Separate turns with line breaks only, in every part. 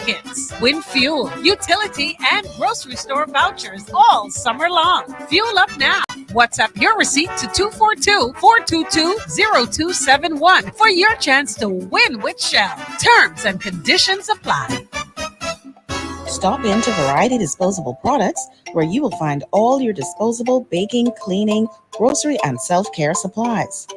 tickets. Win fuel, utility, and grocery store vouchers all summer long. Fuel up now. WhatsApp your receipt to 242-422-0271 for your chance to win with Shell. Terms and conditions apply.
Stop into Variety Disposable Products, where you will find all your disposable baking, cleaning, grocery, and self-care supplies.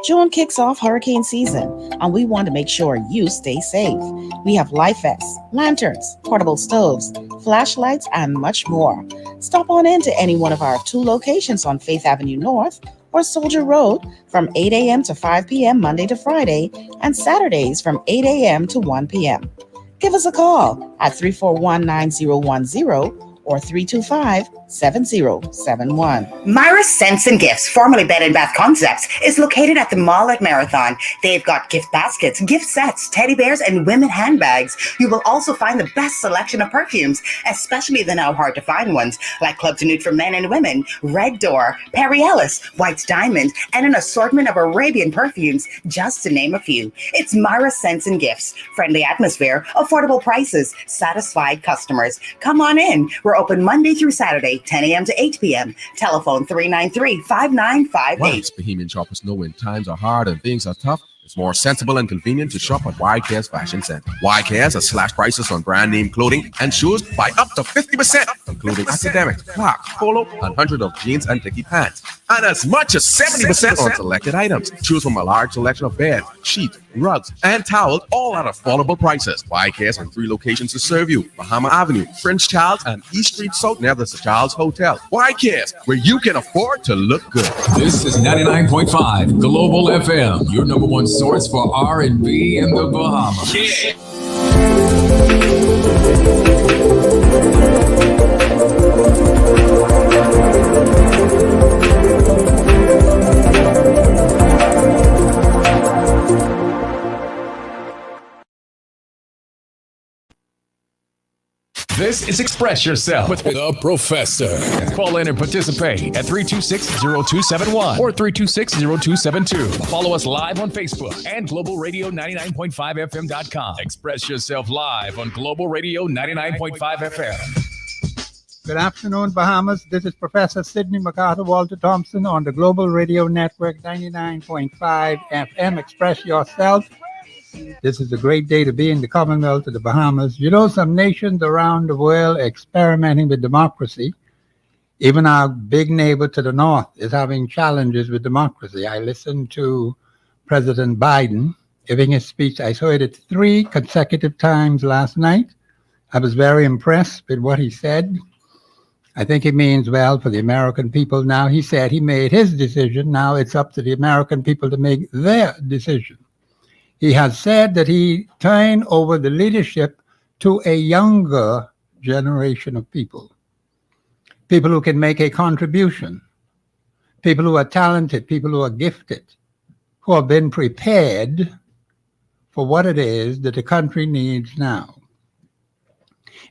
June kicks off hurricane season, and we want to make sure you stay safe. We have life vests, lanterns, portable stoves, flashlights, and much more. Stop on into any one of our 2 locations on Faith Avenue North or Soldier Road from 8 a.m. to 5 p.m. Monday to Friday, and Saturdays from 8 a.m. to 1 p.m. Give us a call at 341-9010 or 325-7071.
Myra's Scents and Gifts, formerly Bed & Bath Concepts, is located at the mall at Marathon. They've got gift baskets, gift sets, teddy bears, and women handbags. You will also find the best selection of perfumes, especially the now hard-to-find ones, like Club de Nude for men and women, Red Door, Perry Ellis, White's Diamond, and an assortment of Arabian perfumes, just to name a few. It's Myra's Scents and Gifts. Friendly atmosphere, affordable prices, satisfied customers. Come on in. We're open Monday through Saturday, 10 a.m. to 8 p.m. Telephone 393-5958.
Once Bohemian shoppers know when times are hard and things are tough, it's more sensible and convenient to shop at YK's Fashion Center. YK's has slashed prices on brand name clothing and shoes by up to 50%, including academics, Clarks, Polo, and 100 of jeans and dicky pants. And as much as 70% on selected items. Choose from a large selection of beds, sheets, rugs, and towels, all at affordable prices. YK's on 3 locations to serve you: Bahama Avenue, Prince Charles, and East Street South near the Sir Charles Hotel. YK's, where you can afford to look good.
This is 99.5 Global FM, your number one source for R&B in the Bahamas. Yeah. This is Express Yourself with the Professor. Call in and participate at 326-0271 or 326-0272. Follow us live on Facebook and globalradio99.5fm.com. Express Yourself live on Global Radio 99.5 FM.
Good afternoon, Bahamas. This is Professor Sidney MacArthur Walter Thompson on the Global Radio Network 99.5 FM. Express Yourself. This is a great day to be in the Commonwealth of the Bahamas. You know, some nations around the world are experimenting with democracy. Even our big neighbor to the north is having challenges with democracy. I listened to President Biden giving his speech. I heard it 3 consecutive times last night. I was very impressed with what he said. I think it means well for the American people. Now, he said he made his decision. Now it's up to the American people to make their decision. He has said that he turned over the leadership to a younger generation of people who can make a contribution, people who are talented, people who are gifted, who have been prepared for what it is that the country needs now.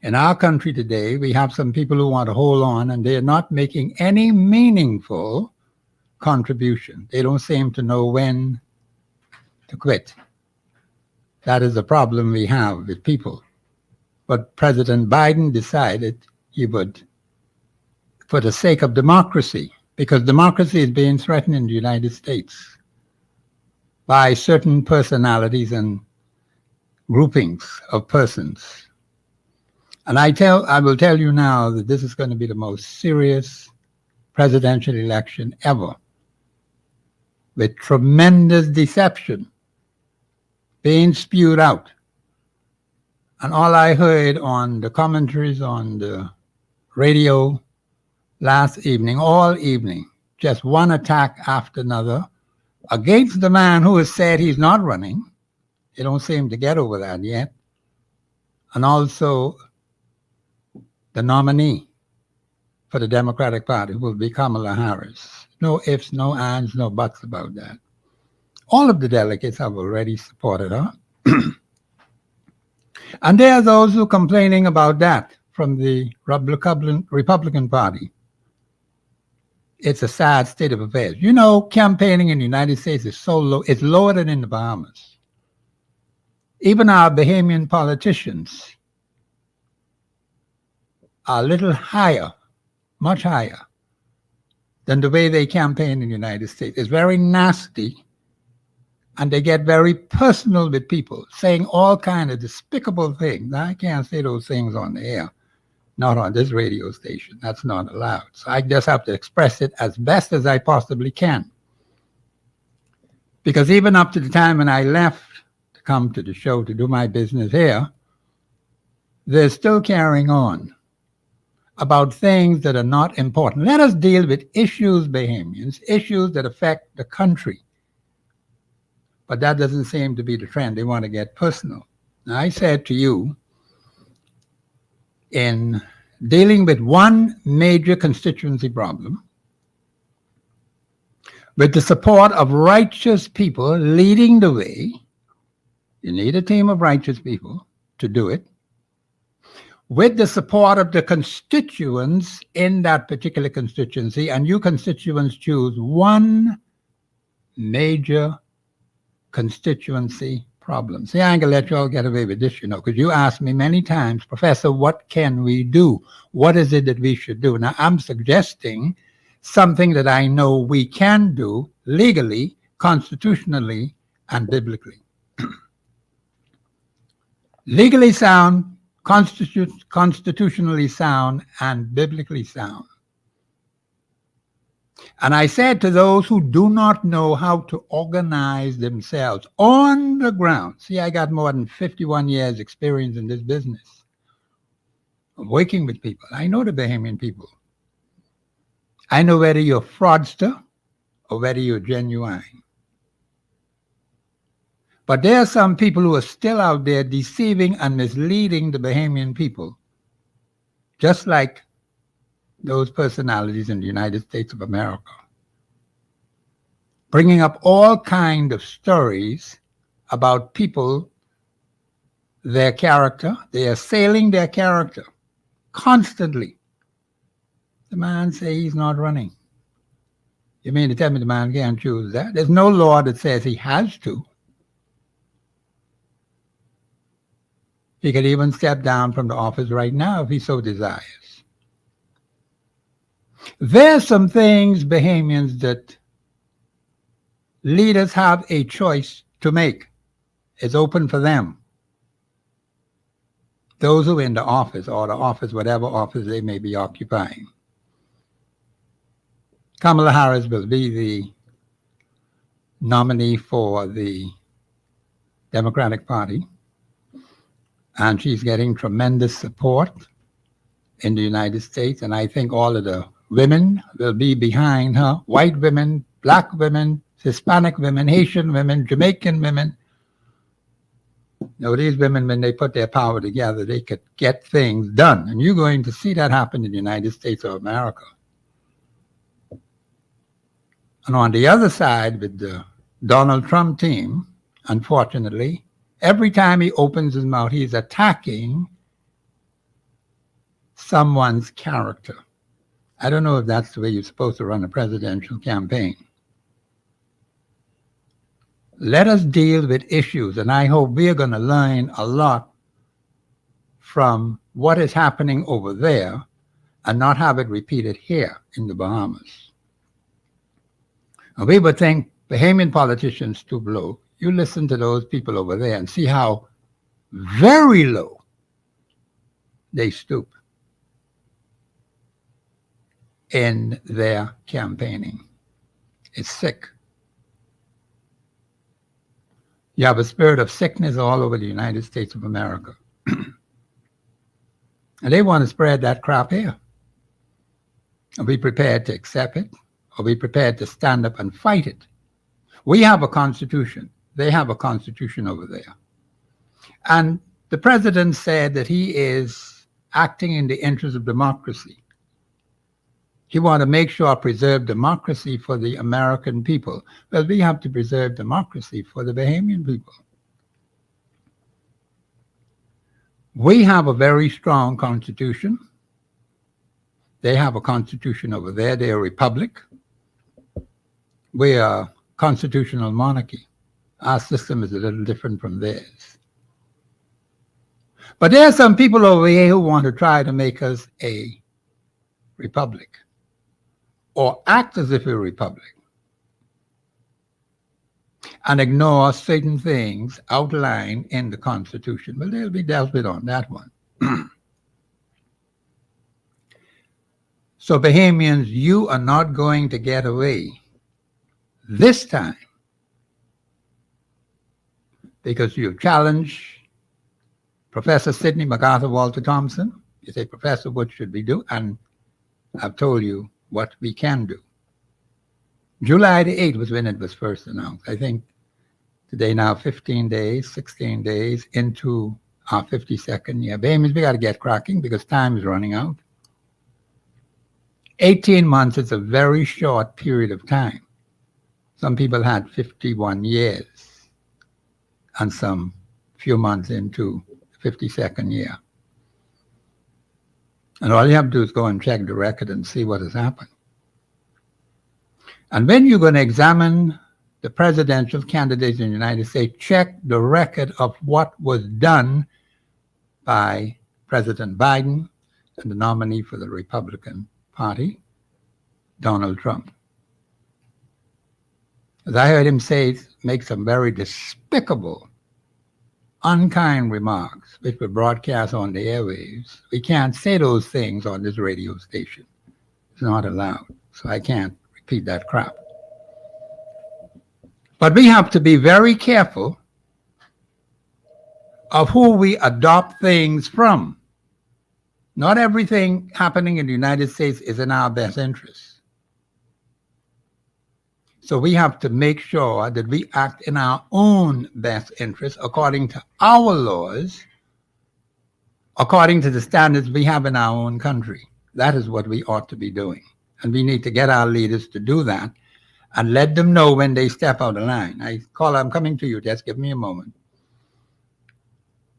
In our country today, we have some people who want to hold on, and they're not making any meaningful contribution. They don't seem to know when to quit. That is the problem we have with people. But President Biden decided he would, for the sake of democracy, because democracy is being threatened in the United States by certain personalities and groupings of persons. And I will tell you now that this is going to be the most serious presidential election ever, with tremendous deception being spewed out. And all I heard on the commentaries on the radio last evening, all evening, just one attack after another against the man who has said he's not running. They don't seem to get over that yet. And also the nominee for the Democratic Party, who will be Kamala Harris. No ifs, no ands, no buts about that. All of the delegates have already supported her. And there are those who are complaining about that from the Republican Party. It's a sad state of affairs. You know, campaigning in the United States is so low. It's lower than in the Bahamas. Even our Bahamian politicians a little higher, much higher than the way they campaign in the United States. It's very nasty, and they get very personal with people, saying all kind of despicable things. Now, I can't say those things on the air, not on this radio station. That's not allowed. So I just have to express it as best as I possibly can. Because even up to the time when I left to come to the show to do my business here, they're still carrying on about things that are not important. Let us deal with issues, Bahamians, issues that affect the country. But that doesn't seem to be the trend. They want to get personal. Now, I said to you, in dealing with one major constituency problem, with the support of righteous people leading the way, you need a team of righteous people to do it, with the support of the constituents in that particular constituency, and you constituents choose one major constituency problem. See, I ain't gonna let you all get away with this, because you asked me many times, Professor, what can we do? What is it that we should do? Now, I'm suggesting something that I know we can do legally, constitutionally, and biblically. Legally sound, constitutionally sound, and biblically sound. And I said to those who do not know how to organize themselves on the ground, see, I got more than 51 years experience in this business of working with people. I know the Bahamian people. I know whether you're a fraudster or whether you're genuine. But there are some people who are still out there deceiving and misleading the Bahamian people, just like those personalities in the United States of America, bringing up all kinds of stories about people, their character. They are assailing their character constantly. The man say he's not running. You mean to tell me the man can't choose that? There's no law that says he has to. He could even step down from the office right now if he so desires. There's some things, Bahamians, that leaders have a choice to make. It's open for them. Those who are in the office, or the office, whatever office they may be occupying. Kamala Harris will be the nominee for the Democratic Party, and she's getting tremendous support in the United States, and I think all of the women will be behind her. White women, black women, Hispanic women, Haitian women, Jamaican women. Now, these women, when they put their power together, they could get things done. And you're going to see that happen in the United States of America. And on the other side, with the Donald Trump team, unfortunately, every time he opens his mouth, he's attacking someone's character. I don't know if that's the way you're supposed to run a presidential campaign. Let us deal with issues, and I hope we are going to learn a lot from what is happening over there and not have it repeated here in the Bahamas. And we would think Bahamian politicians stoop low. You listen to those people over there and see how very low they stoop in their campaigning. It's sick. You have a spirit of sickness all over the United States of America. And they want to spread that crap here. Are we prepared to accept it? Are we prepared to stand up and fight it? We have a constitution. They have a constitution over there. And the president said that he is acting in the interest of democracy. He wants to make sure preserve democracy for the American people. Well, we have to preserve democracy for the Bahamian people. We have a very strong constitution. They have a constitution over there. They're a republic. We are a constitutional monarchy. Our system is a little different from theirs. But there are some people over here who want to try to make us a republic or act as if we're a republic and ignore certain things outlined in the Constitution. Well, they'll be dealt with on that one. So, Bahamians, you are not going to get away this time because you challenged Professor Sidney MacArthur Walter Thompson. You say, Professor, what should we do? And I've told you what we can do. July the 8th was when it was first announced. I think today now 15 days, 16 days into our 52nd year. Bahamians, we got to get cracking because time is running out. 18 months is a very short period of time. Some people had 51 years and some few months into the 52nd year. And all you have to do is go and check the record and see what has happened. And when you're going to examine the presidential candidates in the United States, check the record of what was done by President Biden and the nominee for the Republican Party, Donald Trump. As I heard him make some very despicable, unkind remarks, which were broadcast on the airwaves. We can't say those things on this radio station. It's not allowed, so I can't repeat that crap. But we have to be very careful of who we adopt things from. Not everything happening in the United States is in our best interest. So we have to make sure that we act in our own best interest according to our laws, according to the standards we have in our own country. That is what we ought to be doing. And we need to get our leaders to do that and let them know when they step out of line. I'm coming to you, just give me a moment.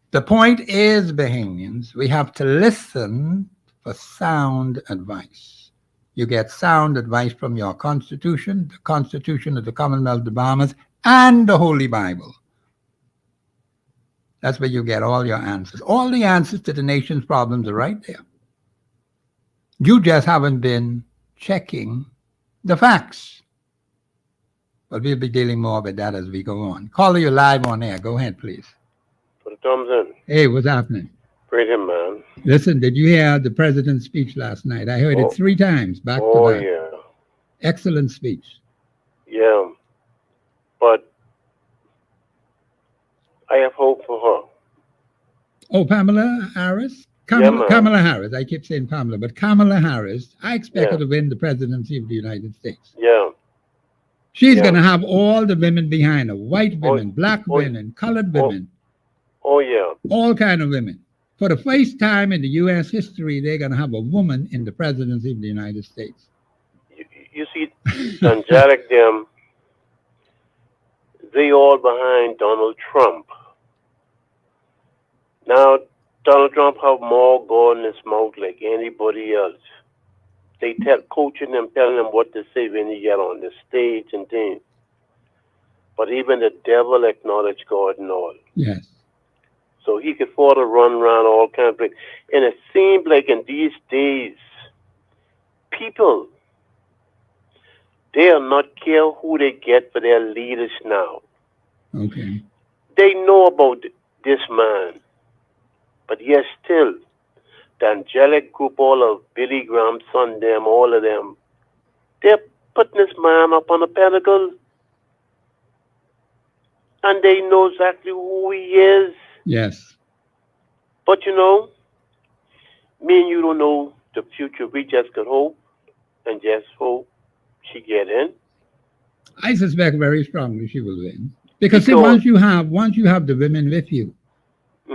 The point is, Bahamians, we have to listen for sound advice. You get sound advice from your Constitution, the Constitution of the Commonwealth of the Bahamas, and the Holy Bible. That's where you get all your answers. All the answers to the nation's problems are right there. You just haven't been checking the facts. But we'll be dealing more with that as we go on. Caller, you're live on air. Go ahead, please.
Thompson.
Hey, what's happening?
Great, man.
Listen, did you hear the president's speech last night? I heard it 3 times back to back.
Oh, yeah.
Excellent speech.
Yeah. But I have hope for her.
Oh, Pamela Harris? Kamala Harris. I keep saying Pamela, but Kamala Harris, I expect her to win the presidency of the United States.
Yeah.
She's going to have all the women behind her. White women, black women, colored women.
Oh, yeah.
All kind of women. For the first time in the U.S. history, they're going to have a woman in the presidency of the United States.
You see, Angelic, them, they all behind Donald Trump. Now, Donald Trump have more gold in his mouth like anybody else. They coaching them, telling them what to say when you get on the stage and things. But even the devil acknowledged God and all.
Yes.
So he could afford to run around all kinds of places. And it seems like in these days, people, they are not care who they get for their leaders now.
Okay.
They know about this man. But yet still, the angelic group, all of Billy Graham's son, them, all of them, they're putting this man up on a pinnacle. And they know exactly who he is.
Yes.
But you know, me and you don't know the future. We just could hope and just hope she get in.
I suspect very strongly she will win. Because see, once you have the women with you,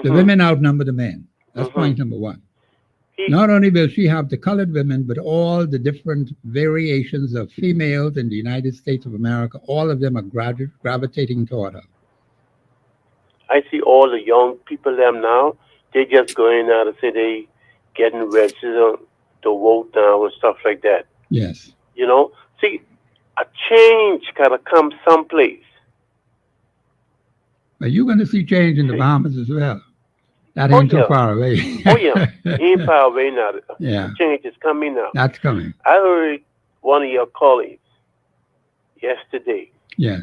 the women outnumber the men. That's point number one. Not only will she have the colored women, but all the different variations of females in the United States of America, all of them are gravitating toward her.
I see all the young people them now, they just going out and say they getting registered to vote now and stuff like that.
Yes.
You know, see, a change gotta come someplace.
But you're going to see change in the Bahamas as well. That
Oh
ain't too
yeah.
far away.
Oh yeah. Ain't far away now.
Yeah.
The change is coming now.
That's coming.
I heard one of your colleagues yesterday
Yes.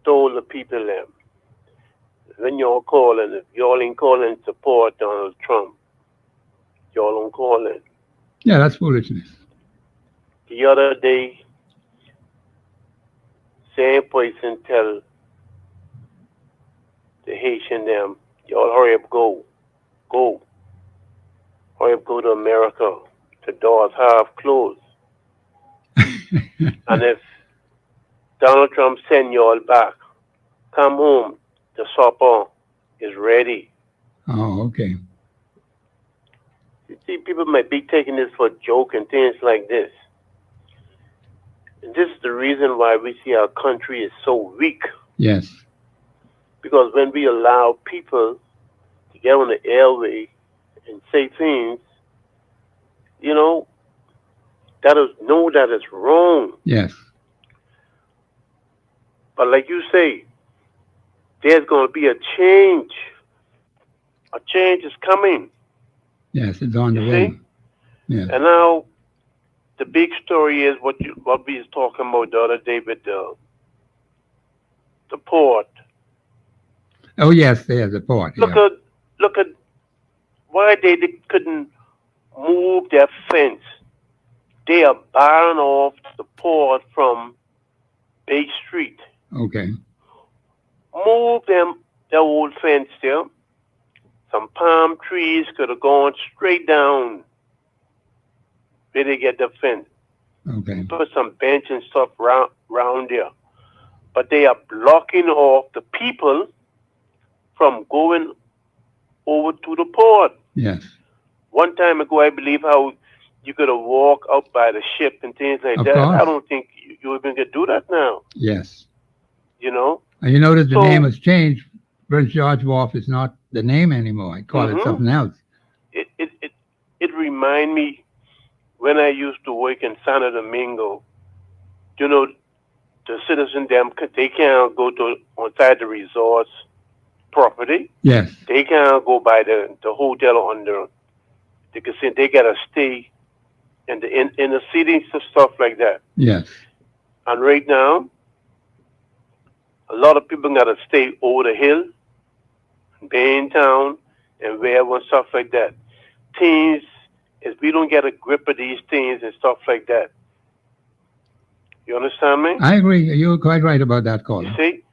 told the people them when y'all calling, if y'all ain't calling support Donald Trump, y'all don't call in.
Yeah, that's foolishness.
The other day, same person tell the Haitian them, y'all hurry up, go, hurry up, go to America. The doors half closed. And if Donald Trump send y'all back, come home. The supper is ready.
Oh, okay.
You see, people might be taking this for a joke and things like this. And this is the reason why we see our country is so weak.
Yes.
Because when we allow people to get on the airway and say things, you know, that is wrong.
Yes.
But like you say, there's going to be a change. A change is coming.
Yes, it's on the
You
way.
see?
Yeah.
And now the big story is what we was talking about the other day with the port.
Oh, yes, there's a port.
Look
Yeah.
at why they couldn't move their fence. They are barring off the port from Bay Street.
Okay.
Move their old fence there. Some palm trees could have gone straight down where they get the fence.
Okay.
Put some bench and stuff round there. But they are blocking off the people from going over to the port.
Yes.
One time ago, I believe how you could have walked out by the ship and things like
Of
that.
course.
I don't think you even could do that now.
Yes.
You know?
And you notice the
So-
name has changed. Prince George Wharf is not the name anymore. I call it something else.
It remind me when I used to work in Santo Domingo. You know, the citizens them they can't go to outside the resorts property.
Yes.
They can't go by the hotel on the casino. They gotta stay in the cities and stuff like that.
Yes.
And right now, a lot of people gotta stay over the hill, Bain Town, and wherever and stuff like that. Things, if we don't get a grip of these things and stuff like that. You understand me?
I agree. You're quite right about that,
You
caller.
see?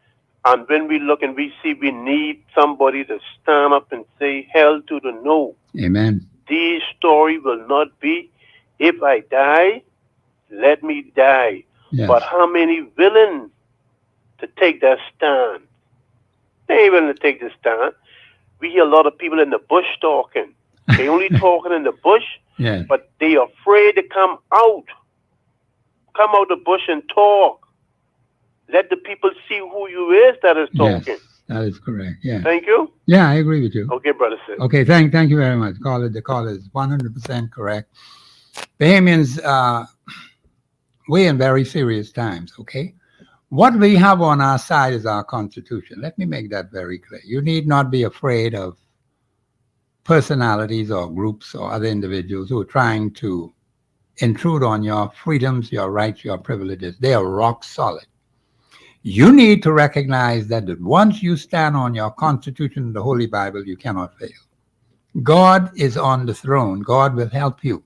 And when we look and we see we need somebody to stand up and say hell to the no.
Amen.
This story will not be, if I die, let me die.
Yes.
But how many willing to take that stand? They ain't willing to take the stand. We hear a lot of people in the bush talking. They only talking in the bush,
Yes.
but they afraid to come out. Come out the bush and talk. Let the people see who you is that is talking.
Yes. That is correct. Yeah.
Thank you.
Yeah, I agree with you.
Okay, brother. Sid.
Okay, thank you very much. The caller is 100% correct. Bahamians, we're in very serious times, okay? What we have on our side is our Constitution. Let me make that very clear. You need not be afraid of personalities or groups or other individuals who are trying to intrude on your freedoms, your rights, your privileges. They are rock solid. You need to recognize that once you stand on your Constitution and the Holy Bible, you cannot fail. God is on the throne. God will help you.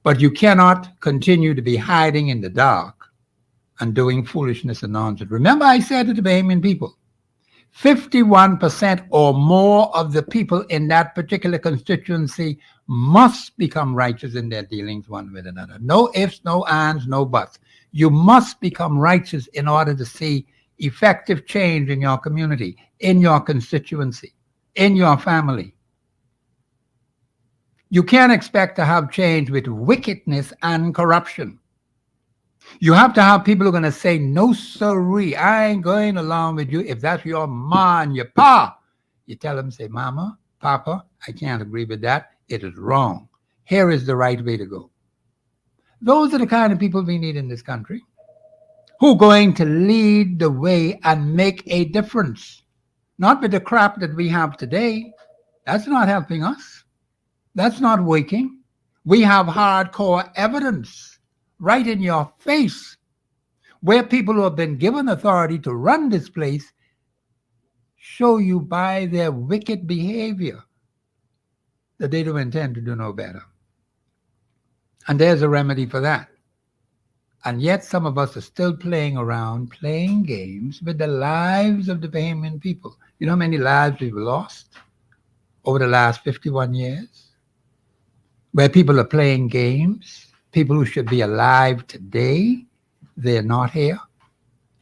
But you cannot continue to be hiding in the dark and doing foolishness and nonsense. Remember I said to the Bahamian people, 51% or more of the people in that particular constituency must become righteous in their dealings one with another. No ifs, no ands, no buts. You must become righteous in order to see effective change in your community, in your constituency, in your family. You can't expect to have change with wickedness and corruption. You have to have people who are going to say, no, sirree, I ain't going along with you. If that's your ma and your pa, you tell them, say, mama, papa, I can't agree with that. It is wrong. Here is the right way to go. Those are the kind of people we need in this country who are going to lead the way and make a difference. Not with the crap that we have today. That's not helping us. That's not working. We have hardcore evidence right in your face where people who have been given authority to run this place show you by their wicked behavior that they don't intend to do no better. And there's a remedy for that. And yet some of us are still playing around, playing games with the lives of the Bahamian people. You know how many lives we've lost over the last 51 years? Where people are playing games, people who should be alive today, they're not here.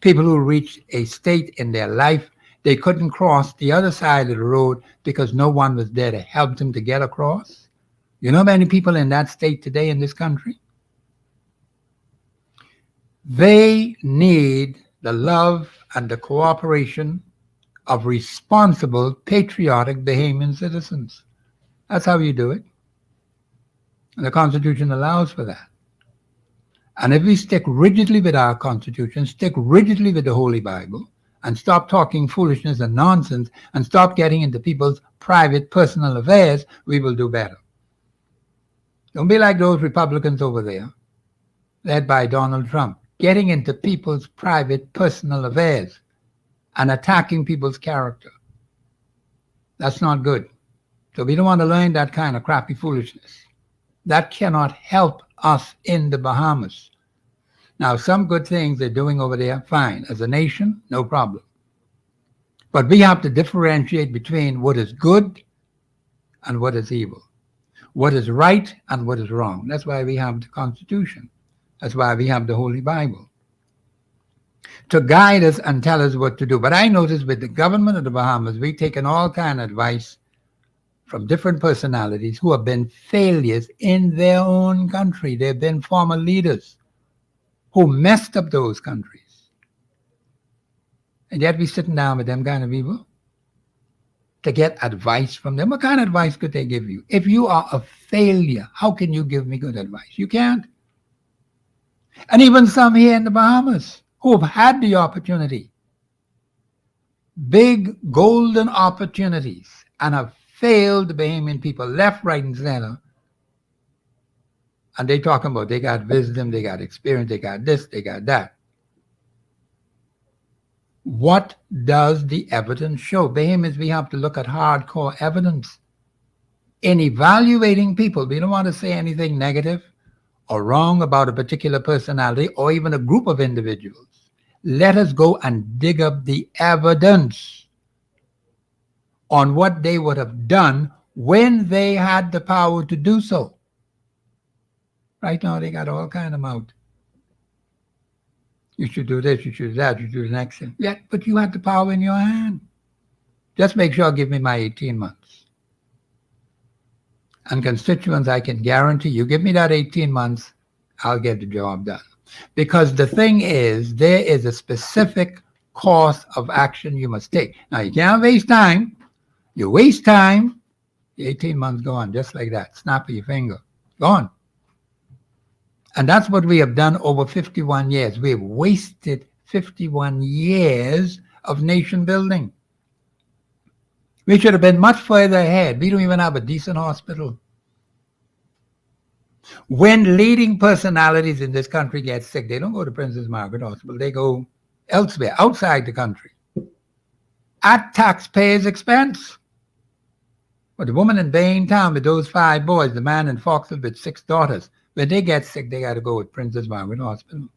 People who reached a state in their life they couldn't cross the other side of the road because no one was there to help them to get across. You know how many people in that state today in this country? They need the love and the cooperation of responsible, patriotic Bahamian citizens. That's how you do it. And the Constitution allows for that. And if we stick rigidly with our Constitution, stick rigidly with the Holy Bible, and stop talking foolishness and nonsense, and stop getting into people's private, personal affairs, we will do better. Don't be like those Republicans over there, led by Donald Trump, getting into people's private, personal affairs and attacking people's character. That's not good. So we don't want to learn that kind of crappy foolishness. That cannot help us in the Bahamas. Now, some good things they're doing over there, fine. As a nation, no problem. But we have to differentiate between what is good and what is evil, what is right and what is wrong. That's why we have the Constitution. That's why we have the Holy Bible, to guide us and tell us what to do. But I notice with the government of the Bahamas, we've taken all kind of advice from different personalities who have been failures in their own country. They've been former leaders who messed up those countries. And yet we're sitting down with them kind of people to get advice from them. What kind of advice could they give you? If you are a failure, how can you give me good advice? You can't. And even some here in the Bahamas who have had the opportunity, big golden opportunities, and have failed the Bahamian people left, right, and center. And they talking about they got wisdom, they got experience, they got this, they got that. What does the evidence show? Bahamians, we have to look at hardcore evidence. In evaluating people, we don't want to say anything negative or wrong about a particular personality or even a group of individuals. Let us go and dig up the evidence on what they would have done when they had the power to do so. Right now, they got all kind of mouth. You should do this, you should do that, you should do the next thing. Yeah, but you had the power in your hand. Just make sure, give me my 18 months. And constituents, I can guarantee you, give me that 18 months, I'll get the job done. Because the thing is, there is a specific course of action you must take. Now, you can't waste time. You waste time, the 18 months gone, just like that. Snap of your finger, gone. And that's what we have done over 51 years. We have wasted 51 years of nation building. We should have been much further ahead. We don't even have a decent hospital. When leading personalities in this country get sick, they don't go to Princess Margaret Hospital. They go elsewhere, outside the country, at taxpayers' expense. But the woman in Baintown with those 5 boys, the man in Foxville with 6 daughters, when they get sick, they got to go with Princess Margaret Hospital.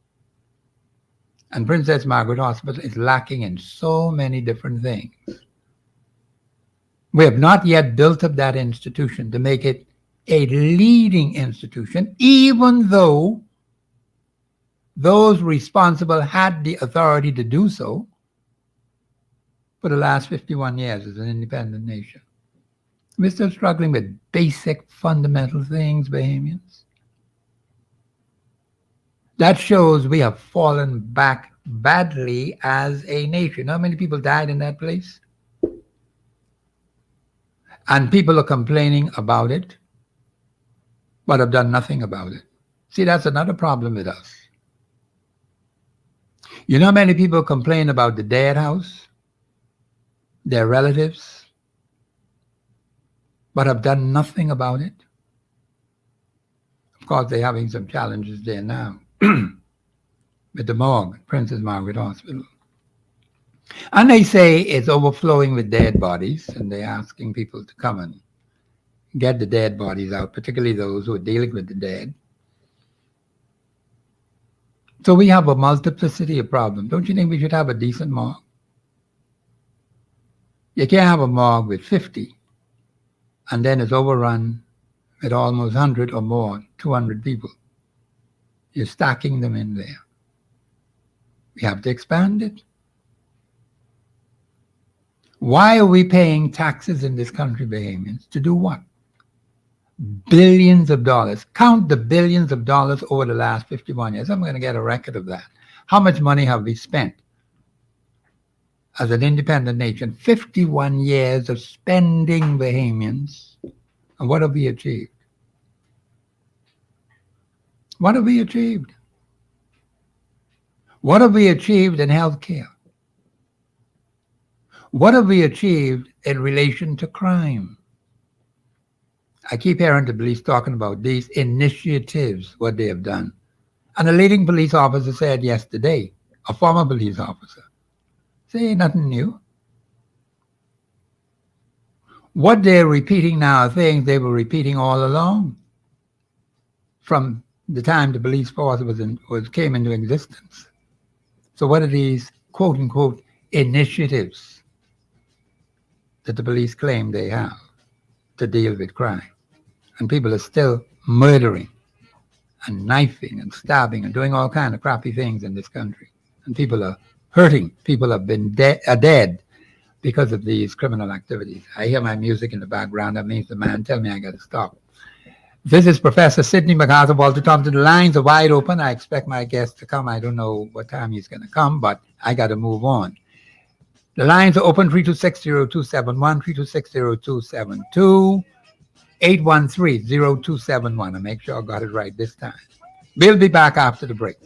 And Princess Margaret Hospital is lacking in so many different things. We have not yet built up that institution to make it a leading institution, even though those responsible had the authority to do so for the last 51 years as an independent nation. We're still struggling with basic fundamental things, Bahamians. That shows we have fallen back badly as a nation. How many people died in that place? And people are complaining about it, but have done nothing about it. See, that's another problem with us. You know how many people complain about the dead house, their relatives, but have done nothing about it. Of course, they're having some challenges there now with the morgue, Princess Margaret Hospital. And they say it's overflowing with dead bodies, and they're asking people to come and get the dead bodies out, particularly those who are dealing with the dead. So we have a multiplicity of problems. Don't you think we should have a decent morgue? You can't have a morgue with 50 and then it's overrun with almost 100 or more, 200 people. You're stacking them in there. We have to expand it. Why are we paying taxes in this country, Bahamians? To do what? Billions of dollars. Count the billions of dollars over the last 51 years. I'm going to get a record of that. How much money have we spent as an independent nation? 51 years of spending, Bahamians. And what have we achieved? What have we achieved? What have we achieved in healthcare? What have we achieved in relation to crime? I keep hearing the police talking about these initiatives, what they have done. And a leading police officer said yesterday, a former police officer, say nothing new. What they're repeating now are things they were repeating all along from the time the police force came into existence. So what are these quote unquote initiatives that the police claim they have to deal with crime? And people are still murdering and knifing and stabbing and doing all kinds of crappy things in this country. And people are hurting. People have been dead because of these criminal activities. I hear my music in the background. That means the man tell me I got to stop. This is Professor Sidney MacArthur, Walter Thompson. The lines are wide open. I expect my guest to come. I don't know what time he's going to come, but I got to move on. The lines are open, 326-0271, 326-0272, 813-0271. And make sure I got it right this time. We'll be back after the break.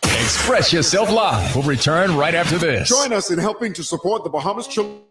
Express Yourself Live will return right after this.
Join us in helping to support the Bahamas Children.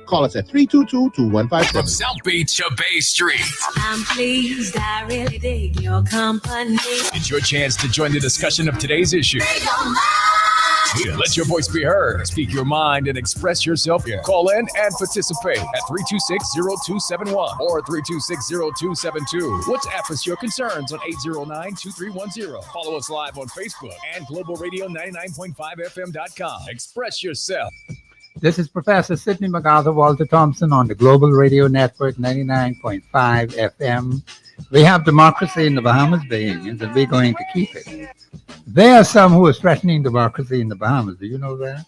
Call us at 322-2157.
From South Beach to Bay Street.
I'm pleased, I really dig your company.
It's your chance to join the discussion of today's issue. Yeah, let your voice be heard. Speak your mind and express yourself. Call in and participate at 326-0271 or 326-0272. WhatsApp us your concerns on 809-2310. Follow us live on Facebook and Global Radio 99.5FM.com. Express yourself.
This is Professor Sidney MacArthur Walter Thompson on the Global Radio Network 99.5 FM. We have democracy in the Bahamas, Bahamians, and we're going to keep it. There are some who are threatening democracy in the Bahamas. Do you know that?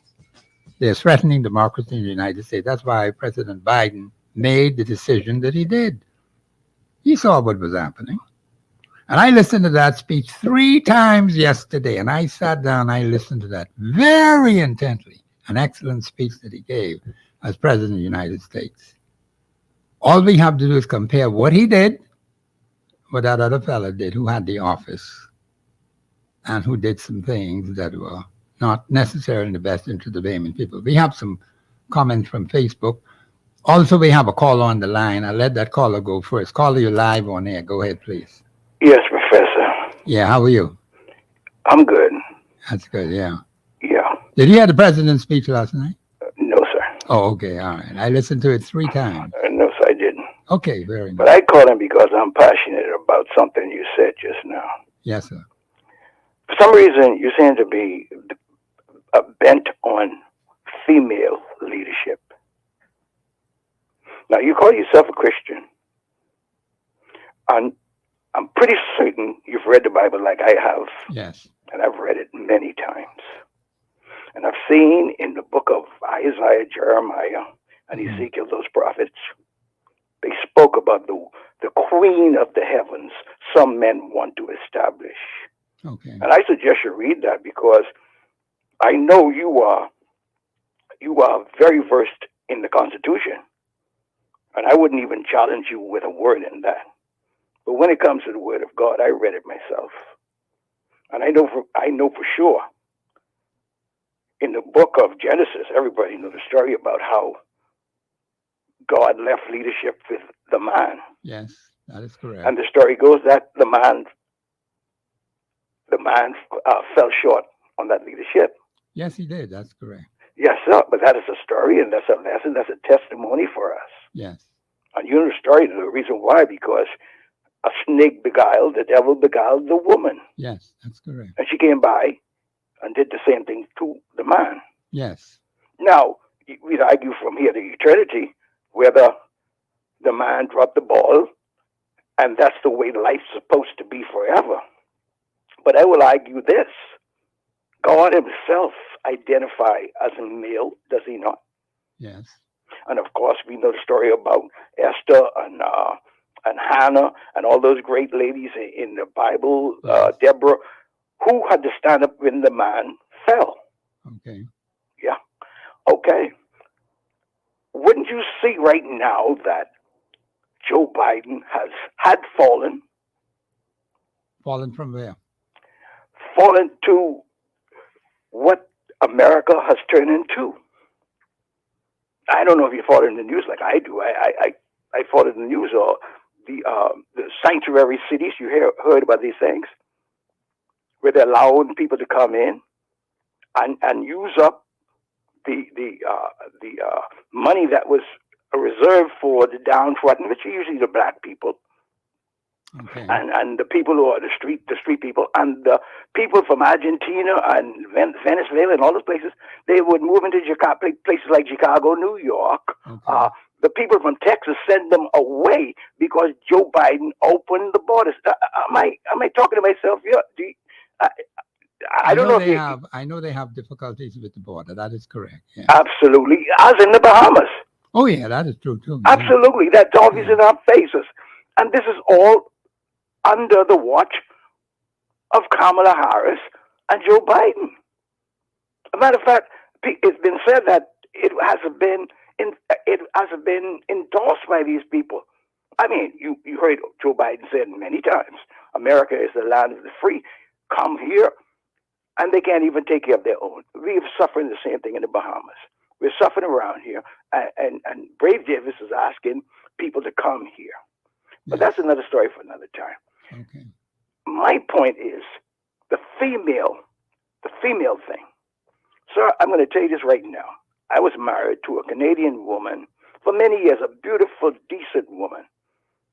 They're threatening democracy in the United States. That's why President Biden made the decision that he did. He saw what was happening. And I listened to that speech 3 times yesterday, and I sat down, I listened to that very intently. An excellent speech that he gave as President of the United States. All we have to do is compare what he did, what that other fellow did who had the office and who did some things that were not necessarily in the best interest of Bahamian people. We have some comments from Facebook. Also, we have a caller on the line. I'll let that caller go first. Caller, you're live on air. Go ahead, please.
Yes, Professor.
Yeah, how are you?
I'm good.
That's good, yeah.
Yeah.
Did you hear the president's speech last night?
No, sir.
Oh, okay, all right. I listened to it 3 times.
No, sir, I didn't.
Okay, very nice.
But I called him because I'm passionate about something you said just now.
Yes, sir.
For some reason, you seem to be bent on female leadership. Now, you call yourself a Christian. I'm pretty certain you've read the Bible like I have.
Yes.
And I've read it many times. And I've seen in the book of Isaiah, Jeremiah, and Ezekiel, those prophets, they spoke about the queen of the heavens some men want to establish.
Okay.
And I suggest you read that because I know you are very versed in the Constitution. And I wouldn't even challenge you with a word in that. But when it comes to the Word of God, I read it myself. And I know for sure in the book of Genesis, everybody knows the story about how God left leadership with the man.
Yes, that is correct.
And the story goes that the man fell short on that leadership.
Yes, he did. That's correct.
Yes, sir. But that is a story, and that's a lesson. That's a testimony for us.
Yes.
And you know the story. The reason why, because a snake beguiled, the devil beguiled the woman.
Yes, that's correct.
And she came by and did the same thing to the man.
Yes.
Now, we'd argue from here to eternity whether the man dropped the ball, and that's the way life's supposed to be forever. But I will argue this. God himself identifies as a male, does he not?
Yes.
And of course, we know the story about Esther and Hannah and all those great ladies in the Bible, Deborah, who had to stand up when the man fell.
Okay.
Yeah. Okay. Wouldn't you see right now that Joe Biden had fallen?
Fallen from where?
Fallen to what America has turned into. I don't know if you follow in the news like I do. I follow the news or the sanctuary cities. You heard about these things where they're allowing people to come in and use up the money that was reserved for the downtrodden, which are usually the black people.
Okay.
And the people who are the street people, and the people from Argentina and Venezuela and all those places, they would move into places like Chicago, New York.
Okay.
The people from Texas send them away because Joe Biden opened the borders. Am I talking to myself here? I don't know if
I know they have difficulties with the border. That is correct. Yeah.
Absolutely, as in the Bahamas.
Oh yeah, that is true too.
Absolutely, that's obvious in our faces, and this is all under the watch of Kamala Harris and Joe Biden. As a matter of fact, it's been said that it hasn't been endorsed by these people. I mean, you heard Joe Biden said many times, America is the land of the free. Come here, and they can't even take care of their own. We're suffering the same thing in the Bahamas. We're suffering around here, and Brave Davis is asking people to come here. But that's another story for another time.
Okay.
My point is the female thing. Sir, I'm going to tell you this right now. I was married to a Canadian woman for many years, a beautiful, decent woman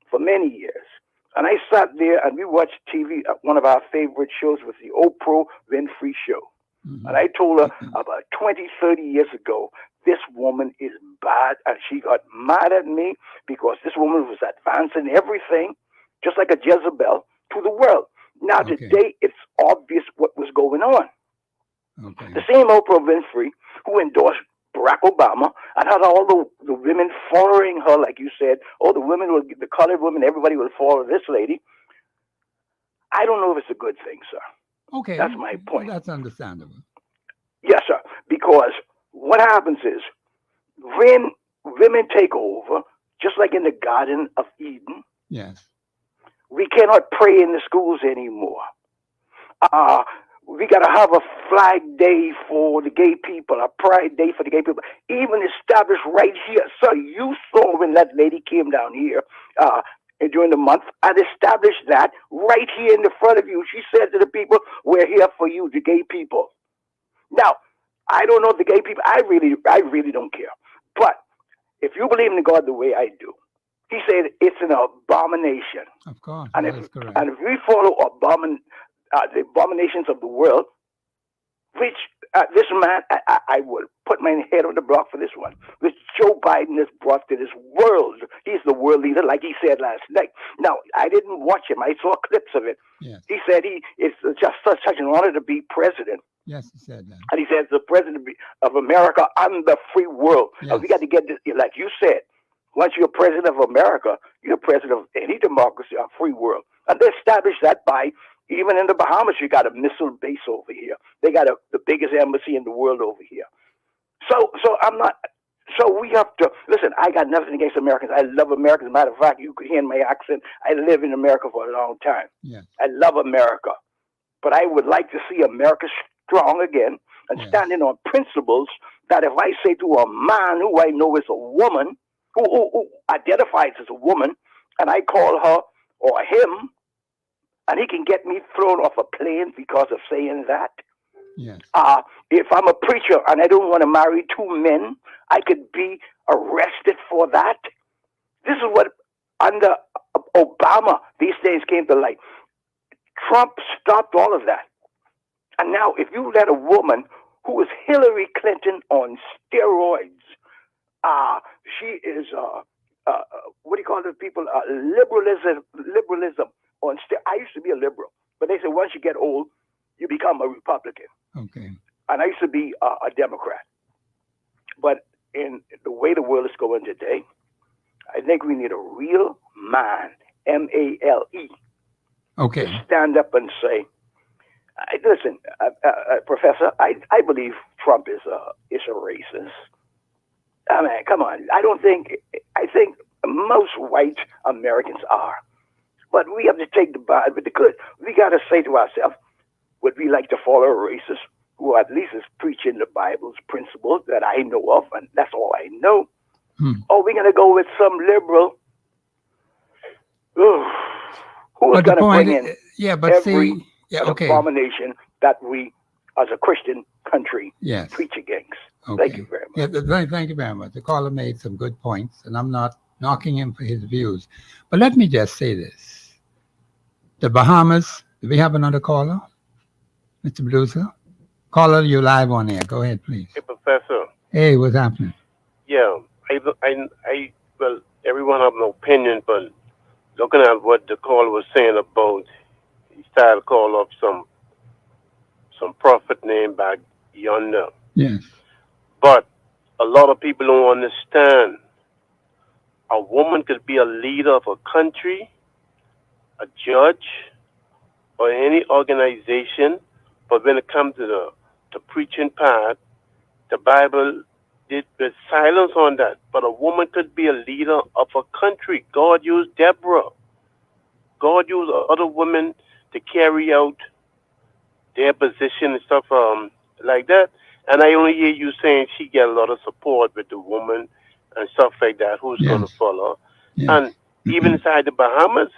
for many years. And I sat there and we watched TV. One of our favorite shows was the Oprah Winfrey Show. Mm-hmm. And I told her about 20, 30 years ago, this woman is bad. And she got mad at me because this woman was advancing everything, just like a Jezebel, to the world. Now, today, it's obvious what was going on. Okay. The same Oprah Winfrey who endorsed Barack Obama and had all the women following her, like you said, the colored women, everybody will follow this lady. I don't know if it's a good thing, sir.
Okay.
That's my point.
That's understandable.
Yes, sir. Because what happens is when women take over, just like in the Garden of Eden,
yes,
we cannot pray in the schools anymore. We got to have a flag day for the gay people, a pride day for the gay people, even established right here. So you saw when that lady came down here during the month and established that right here in the front of you. She said to the people, we're here for you, the gay people. Now, I don't know the gay people. I really don't care. But if you believe in God the way I do, he said it's an abomination.
Of course,
and
that is correct.
And if we follow the abominations of the world, which this man, I would put my head on the block for this one, which Joe Biden has brought to this world. He's the world leader, like he said last night. Now, I didn't watch him. I saw clips of it.
Yes.
He said it's just such an honor to be president.
Yes, he said that.
And he said the president of America and the free world.
Yes.
We got to get this, like you said, once you're president of America, you're president of any democracy or free world. And they established that by, even in the Bahamas, you got a missile base over here. They got the biggest embassy in the world over here. So we have to, listen, I got nothing against Americans. I love Americans. As a matter of fact, you could hear in my accent, I live in America for a long time.
Yes.
I love America. But I would like to see America strong again and standing on principles that if I say to a man who I know is a woman, who identifies as a woman, and I call her or him, and he can get me thrown off a plane because of saying that.
Yes.
If I'm a preacher and I don't want to marry two men, I could be arrested for that. This is what under Obama these things came to light. Trump stopped all of that. And now if you let a woman who is Hillary Clinton on steroids, she is, what do you call the people? Liberalism on steroids. I used to be a liberal, but they say once you get old, you become a Republican.
Okay.
And I used to be a Democrat. But in the way the world is going today, I think we need a real man, M-A-L-E,
okay,
to stand up and say, listen, Professor, I believe Trump is a racist. I mean, come on. I think most white Americans are. But we have to take the bad with the good. We got to say to ourselves, would we like to follow a racist who at least is preaching the Bible's principles that I know of, and that's all I know? Or we're going to go with some liberal who is going to bring in every abomination that we, as a Christian country, preach against.
Okay.
Thank you very much.
Yeah, thank you very much. The caller made some good points, and I'm not knocking him for his views. But let me just say this. The Bahamas, do we have another caller? Mr. Bluser? Caller, you live on air. Go ahead, please.
Hey, Professor.
Hey, what's happening?
Yeah, well, everyone have an opinion, but looking at what the caller was saying about, he started to call up some prophet name back yonder.
Yes.
But a lot of people don't understand. A woman could be a leader of a country, a judge, or any organization, but when it comes to the preaching part, the Bible, there's silence on that. But a woman could be a leader of a country. God used Deborah. God used other women to carry out their position and stuff like that. And I only hear you saying she get a lot of support with the woman and stuff like that. Who's going to
Yes.
follow?
Yes.
And even inside the Bahamas,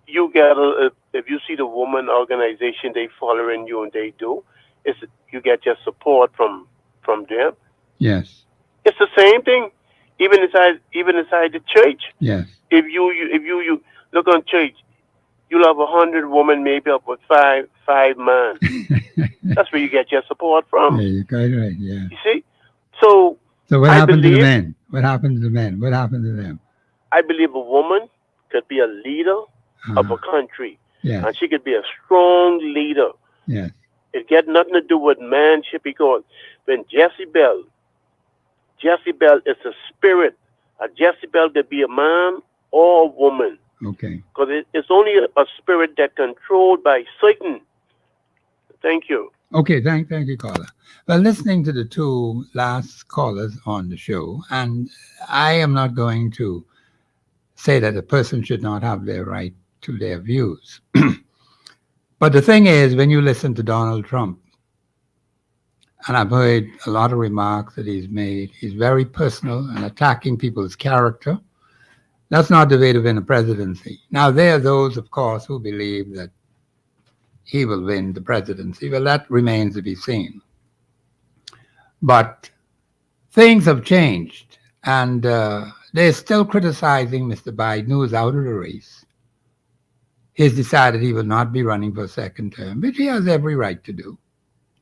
you get if you see the woman organization they following you and they do, it's you get your support from them.
Yes.
It's the same thing, even inside the church.
Yes.
If you look on church, you'll have 100 women, maybe up with five men. That's where you get your support from.
Yeah, you're quite right. Yeah.
You see, so
So what
I
happened to the
believe
men? What happened to the men? What happened to them?
I believe a woman could be a leader of a country, and she could be a strong leader.
Yes.
It got nothing to do with manship because when Jezebel is a spirit. A Jezebel could be a man or a woman.
Okay.
Because it's only a spirit that controlled by Satan. Thank you.
Okay, thank you, caller. Well, listening to the two last callers on the show, and I am not going to say that a person should not have their right to their views. But the thing is, when you listen to Donald Trump, and I've heard a lot of remarks that he's made, he's very personal and attacking people's character. That's not the way to win a presidency. Now, there are those, of course, who believe that he will win the presidency. Well, that remains to be seen. But things have changed, and they're still criticizing Mr. Biden, who is out of the race. He's decided he will not be running for a second term, which he has every right to do.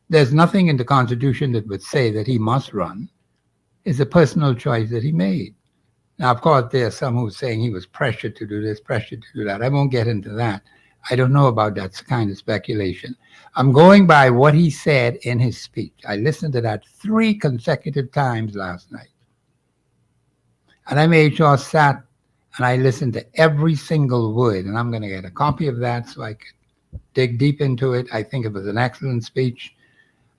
There's nothing in the Constitution that would say that he must run. It's a personal choice that he made. Now, of course, there are some who are saying he was pressured to do this, pressured to do that. I won't get into that. I don't know about that kind of speculation. I'm going by what he said in his speech. I listened to that 3 consecutive times last night. And I made sure I sat and I listened to every single word. And I'm going to get a copy of that so I could dig deep into it. I think it was an excellent speech.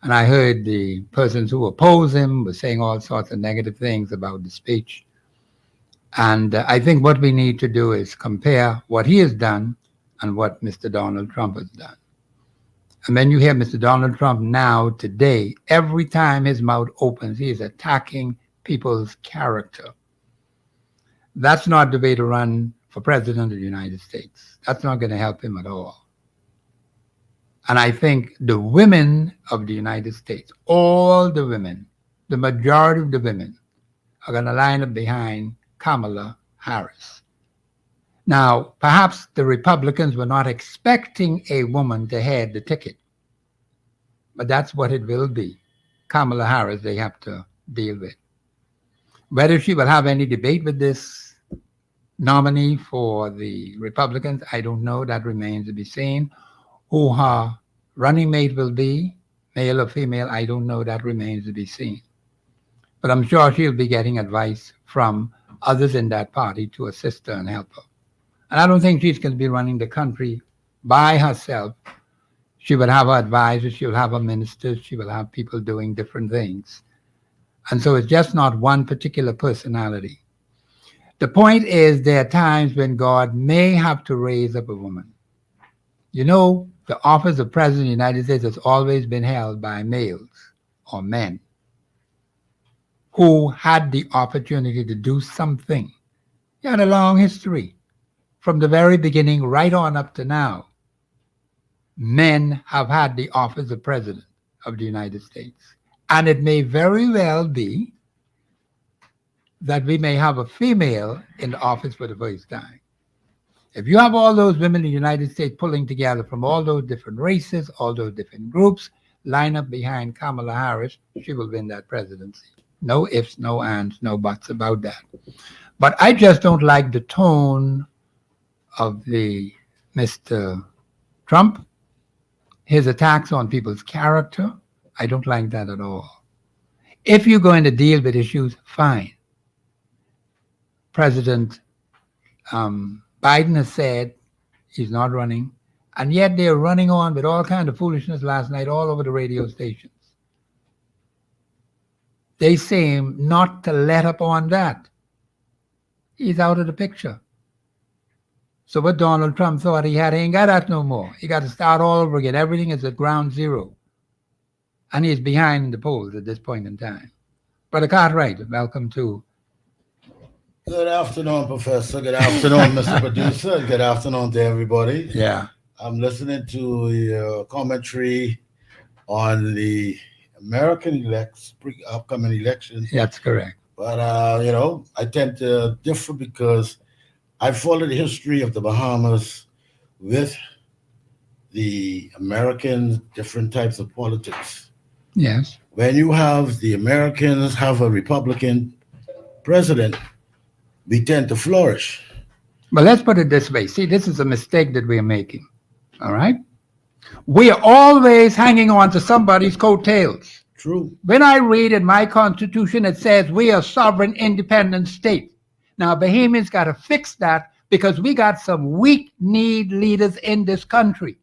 And I heard the persons who oppose him were saying all sorts of negative things about the speech. And I think what we need to do is compare what he has done and what Mr. Donald Trump has done. And when you hear Mr. Donald Trump now, today, every time his mouth opens, he is attacking people's character. That's not the way to run for president of the United States. That's not going to help him at all. And I think the women of the United States, all the women, the majority of the women, are going to line up behind Kamala Harris. Now, perhaps the Republicans were not expecting a woman to head the ticket, but that's what it will be. Kamala Harris, they have to deal with. Whether she will have any debate with this nominee for the Republicans, I don't know. That remains to be seen. Who her running mate will be, male or female, I don't know. That remains to be seen. But I'm sure she'll be getting advice from others in that party to assist her and help her. And I don't think she's going to be running the country by herself. She will have her advisors, she will have her ministers, she will have people doing different things. And so it's just not one particular personality. The point is, there are times when God may have to raise up a woman. You know, the office of President of the United States has always been held by males or men who had the opportunity to do something. You had a long history. From the very beginning right on up to now, men have had the office of President of the United States. And it may very well be that we may have a female in the office for the first time. If you have all those women in the United States pulling together from all those different races, all those different groups, line up behind Kamala Harris, she will win that presidency. No ifs, no ands, no buts about that. But I just don't like the tone of the Mr. Trump, his attacks on people's character. I don't like that at all. If you're going to deal with issues, fine. President Biden has said he's not running, and yet they're running on with all kinds of foolishness last night all over the radio stations. They seem not to let up on that. He's out of the picture. So what Donald Trump thought he ain't got that no more. He got to start all over again. Everything is at ground zero. and he's behind the polls at this point in time. Brother Cartwright, welcome to.
Good afternoon, Professor. Good afternoon, Mr. Producer. Good afternoon to everybody.
Yeah.
I'm listening to your commentary on the American upcoming elections.
That's correct.
But, I tend to differ because I follow the history of the Bahamas with the American different types of politics.
Yes.
When you have the Americans have a Republican president, we tend to flourish.
But let's put it this way. See, this is a mistake that we're making. All right? We are always hanging on to somebody's coattails.
True.
When I read in my constitution, it says we are sovereign, independent state. Now, Bahamians got to fix that because we got some weak-kneed leaders in this country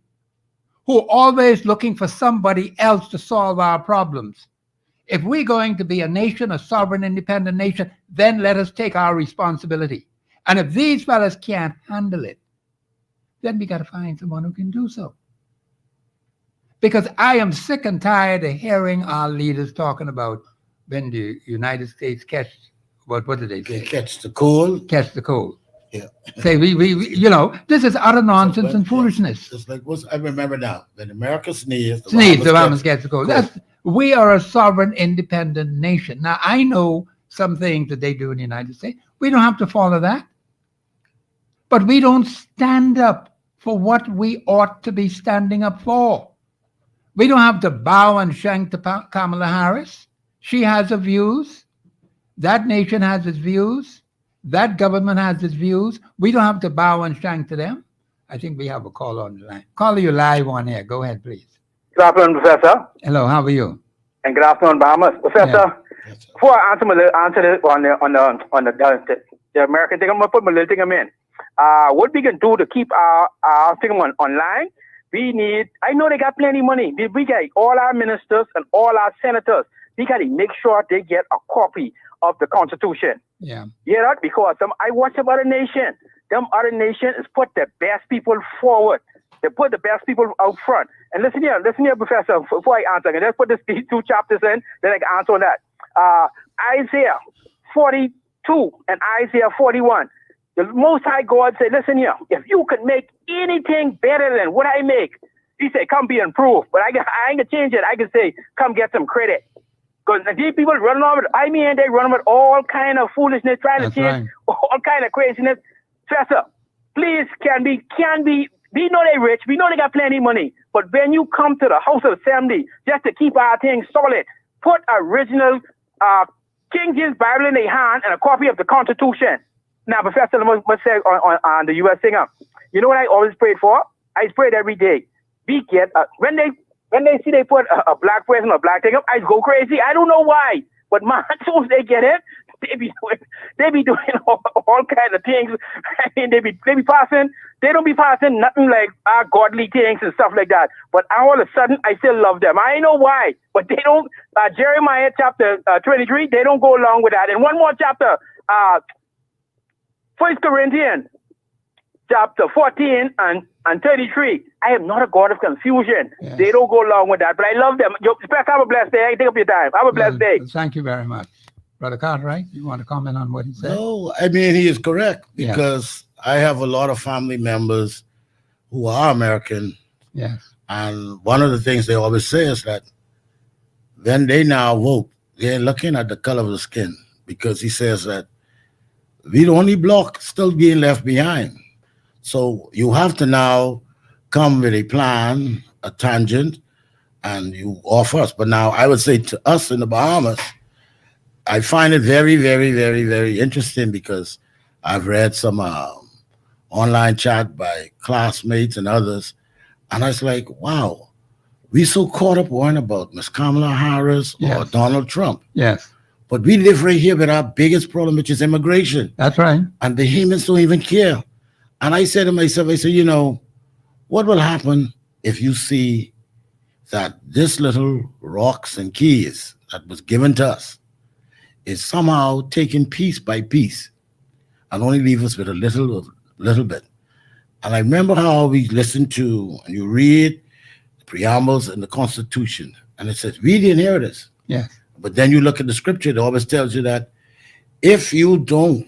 who are always looking for somebody else to solve our problems. If we're going to be a nation, a sovereign, independent nation, then let us take our responsibility. And if these fellas can't handle it, then we got to find someone who can do so. Because I am sick and tired of hearing our leaders talking about when the United States catch, what did they say?
Catch the cold.
Catch the cold.
Yeah.
Say, we this is utter nonsense and foolishness.
It's like, I remember now, when America sneezed,
the Bahamas gets the cold. We are a sovereign, independent nation. Now, I know some things that they do in the United States. We don't have to follow that. But we don't stand up for what we ought to be standing up for. We don't have to bow and shank to Kamala Harris. She has her views. That nation has its views. That government has its views. We don't have to bow and shank to them. I think we have a call on the line. Caller, you live on air. Go ahead, please.
Good afternoon, Professor.
Hello, how are you?
And good afternoon, Bahamas. Professor, before I answer on the American thing, I'm going to put my little thing in. What we can do to keep our thing online, I know they got plenty of money. We got all our ministers and all our senators. We got to make sure they get a copy of the Constitution.
Yeah.
Yeah, because I watch about a nation. Them other nations put the best people forward. They put the best people out front. And listen here, Professor, before I answer, let's put these two chapters in, then I can answer on that. Isaiah 42 and Isaiah 41. The Most High God said, listen here, if you could make anything better than what I make, he said, come be improved. But I ain't going to change it. I can say, come get some credit. Because these people running on with, they run with all kind of foolishness, trying to change all kind of craziness. Professor, please, we know they're rich, we know they got plenty of money, but when you come to the House of Assembly, just to keep our things solid, put original King James Bible in their hand and a copy of the Constitution. Now, Professor, I must say on the U.S. singer, you know what I always prayed for? I prayed every day. We get, when they see they put a black person or a black thing up, I go crazy. I don't know why, but man, as soon as they get it, they be doing all kinds of things. I mean, they be passing. They don't be passing nothing like godly things and stuff like that. But all of a sudden, I still love them. I know why, but they don't. Jeremiah chapter 23, they don't go along with that. And one more chapter, 1 Corinthians chapter 14 and 33. I am not a God of confusion. Yes. They don't go along with that, but I love them. Have a blessed day. I take up your time. Have a blessed day.
Thank you very much. Brother Cartwright, you want to comment on what he said?
No, I mean, he is correct because I have a lot of family members who are American.
Yes.
And one of the things they always say is that when they now vote, they're looking at the color of the skin because he says that we're the only bloc still being left behind. So you have to now come with a plan, a tangent, and you offer us. But now I would say to us in the Bahamas, I find it very, very, very, very interesting because I've read some online chat by classmates and others, and I was like, wow, we so caught up worrying about Miss Kamala Harris or Donald Trump.
Yes.
But we live right here with our biggest problem, which is immigration.
That's right.
And the humans don't even care. And I said to myself, what will happen if you see that this little rocks and keys that was given to us is somehow taken piece by piece and only leave us with a little bit. And I remember how we listened to, and you read the preambles in the Constitution, And it says, we the inheritors.
Yes.
But then you look at the scripture, it always tells you that if you don't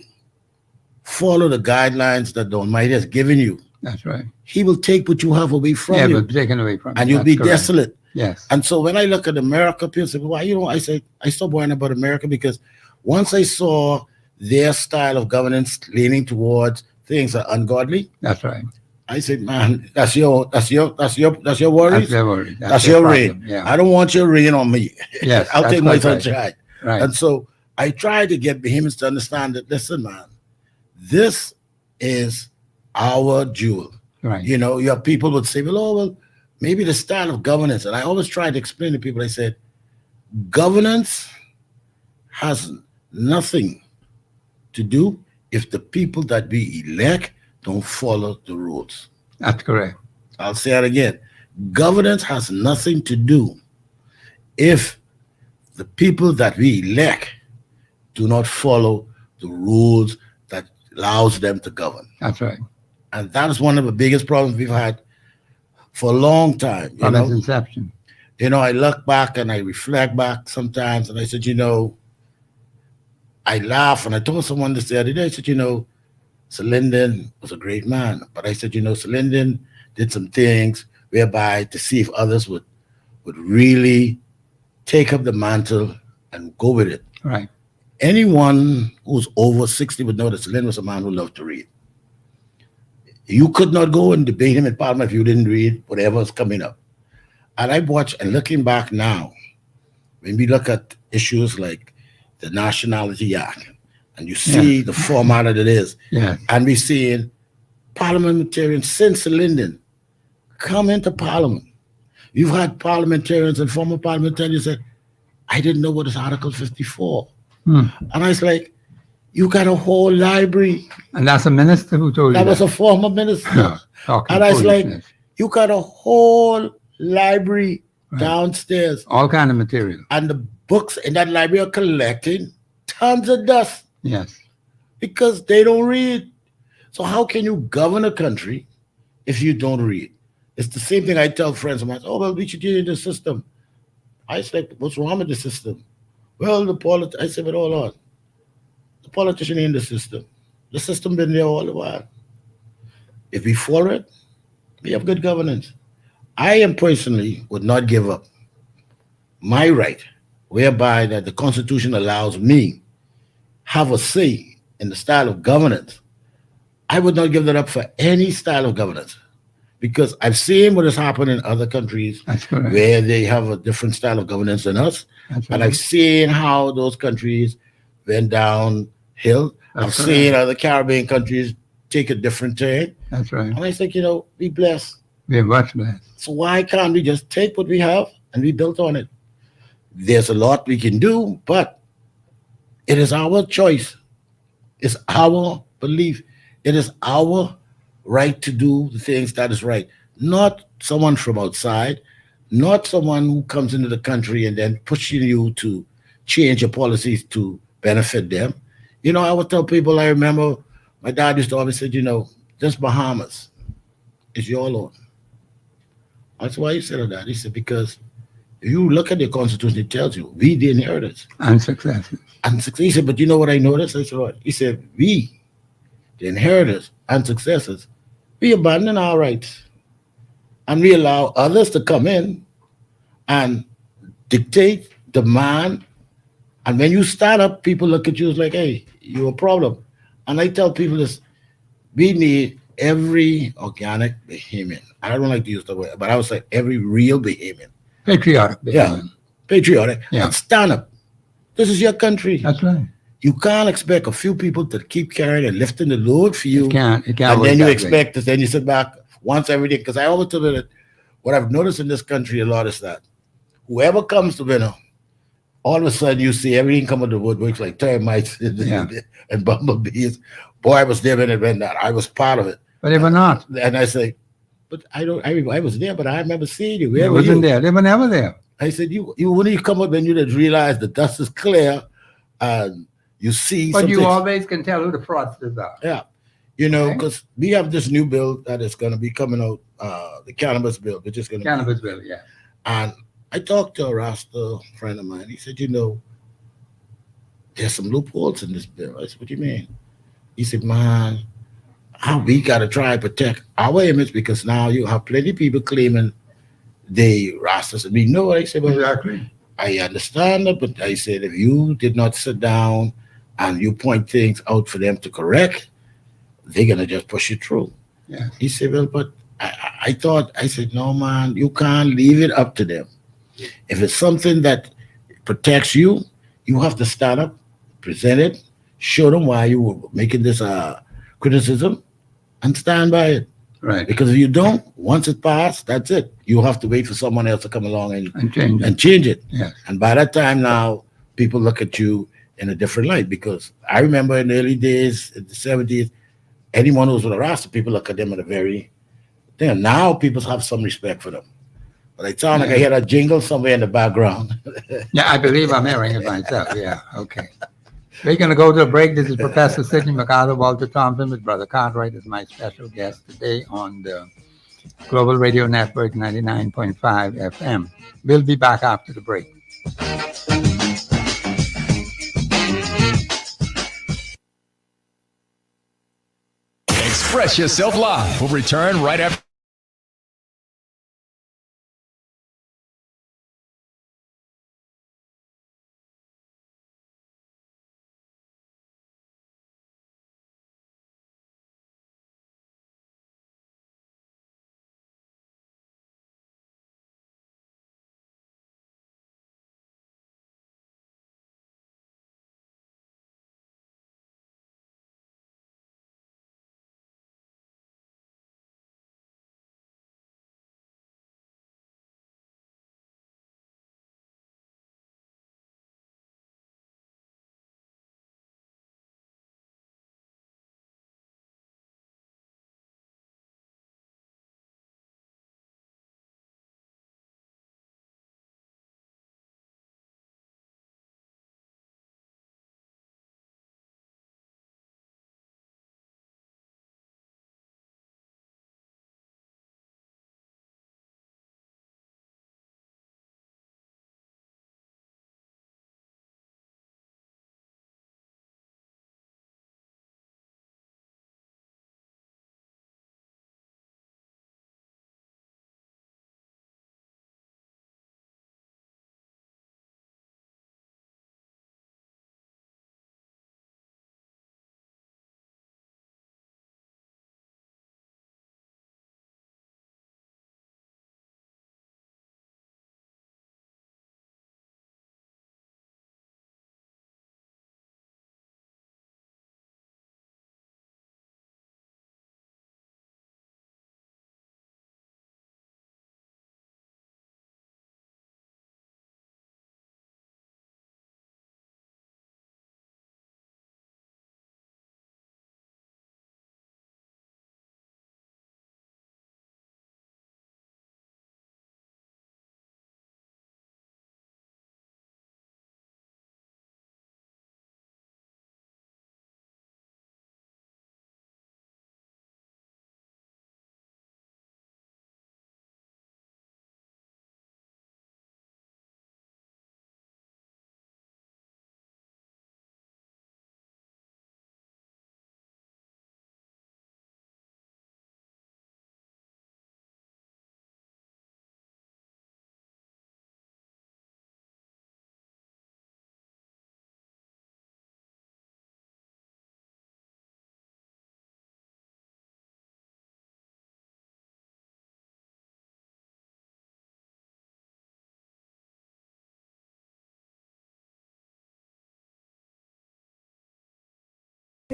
follow the guidelines that the Almighty has given you,
that's right.
He will take what you have away from you.
But taken away from you.
And you'll be desolate.
Yes.
And so when I look at America, people say, why, I say, I stopped worrying about America because once I saw their style of governance leaning towards things that are ungodly.
That's right.
I said, man, that's your worries.
That's their worry.
That's your rain.
Yeah.
I don't want your rain on me.
Yes.
I'll take my sunshine.
Right.
And so I try to get behemoths to understand that, listen, man, this is our jewel.
Right.
You have people would say, well, maybe the style of governance. And I always try to explain to people, I said, governance has nothing to do if the people that we elect don't follow the rules.
That's correct.
I'll say it again. Governance has nothing to do if the people that we elect do not follow the rules that allows them to govern.
That's right.
And that is one of the biggest problems we've had for a long time.
From its inception.
I look back and I reflect back sometimes and I said, I laugh, and I told someone this the other day, I said, Sir Lyndon was a great man. But I said, Sir Lyndon did some things whereby to see if others would really take up the mantle and go with it.
Right.
Anyone who's over 60 would know that Sir Lyndon was a man who loved to read. You could not go and debate him in Parliament if you didn't read whatever's coming up. And I watch, and looking back now, when we look at issues like the Nationality Act, and you see the format that it is, and we're seeing parliamentarians since Sir Lyndon come into Parliament. You've had parliamentarians and former parliamentarians say, I didn't know what is Article 54. And I was like, you got a whole library.
And that's a minister who told you that?
That was a former minister. And I was like, you got a whole library downstairs.
All kind of material.
And the books in that library are collecting tons of dust.
Yes.
Because they don't read. So how can you govern a country if you don't read? It's the same thing I tell friends of mine. Oh, well, we should change the system. I said, what's wrong with the system? Well, I said, but hold on. The politician in the system. The system been there all the while. If we follow it, we have good governance. I am personally would not give up my right, whereby that the Constitution allows me have a say in the style of governance. I would not give that up for any style of governance, because I've seen what has happened in other countries where they have a different style of governance than us. And I've seen how those countries went downhill. I've seen other Caribbean countries take a different turn.
That's right.
And I think, be blessed.
We're much blessed.
So why can't we just take what we have and we built on it? There's a lot we can do, but it is our choice. It's our belief. It is our right to do the things that is right. Not someone from outside, not someone who comes into the country and then pushing you to change your policies to benefit them. I would tell people, I remember my dad used to always say, this Bahamas is your loan. That's why he said that. He said, because if you look at the Constitution, it tells you, we the inheritors.
And successors.
He said, but you know what I noticed? I said, what? He said, we, the inheritors and successors, we abandon our rights. And we allow others to come in and dictate, demand. And when you stand up, people look at you as like, hey, you're a problem. And I tell people this, we need every organic behemoth. I don't like to use the word, but I would say every real behemoth.
Patriotic.
Yeah, patriotic.
Yeah.
And stand up. This is your country.
That's right.
You can't expect a few people to keep carrying and lifting the load for you.
It can't
and then you expect this, then you sit back once every day. Because I always tell you that what I've noticed in this country a lot is that whoever comes to winner, all of a sudden you see everything come out the woodworks like termites and bumblebees. Boy, I was there when it went down. I was part of it.
But they were not.
And I say, but I was there, but I remember seeing you. Where
They
were you?
wasn't there. They were never there.
I said, you when you come up and you just realize the dust is clear and you see
But
something.
you always can tell who the fraudsters are.
Yeah. Because we have this new bill that is going to be coming out, the cannabis bill, which is going to
Cannabis bill, yeah.
And I talked to a Rasta friend of mine. He said, there's some loopholes in this bill. I said, what do you mean? He said, man, how we got to try and protect our image because now you have plenty of people claiming they Rastas. And we know what I said. Well,
Exactly.
I understand that, but I said, if you did not sit down and you point things out for them to correct, they're going to just push you through.
Yeah.
He said, well, but I said, no, man, you can't leave it up to them. If it's something that protects you, you have to stand up, present it, show them why you were making this criticism, and stand by it.
Right.
Because if you don't, once it passed, that's it. You have to wait for someone else to come along
and change
it.
Yes.
And by that time now, people look at you in a different light. Because I remember in the early days, in the 70s, anyone who was with a Rasta, people look at them in a very thing. Now people have some respect for them. But I sound like I hear a jingle somewhere in the background.
Yeah, I believe I'm hearing it myself. Yeah, okay. We're going to go to a break. This is Professor Sidney MacArthur, Walter Thompson with Brother Cartwright as my special guest today on the Global Radio Network 99.5 FM. We'll be back after the break.
Express Yourself Live will return right after.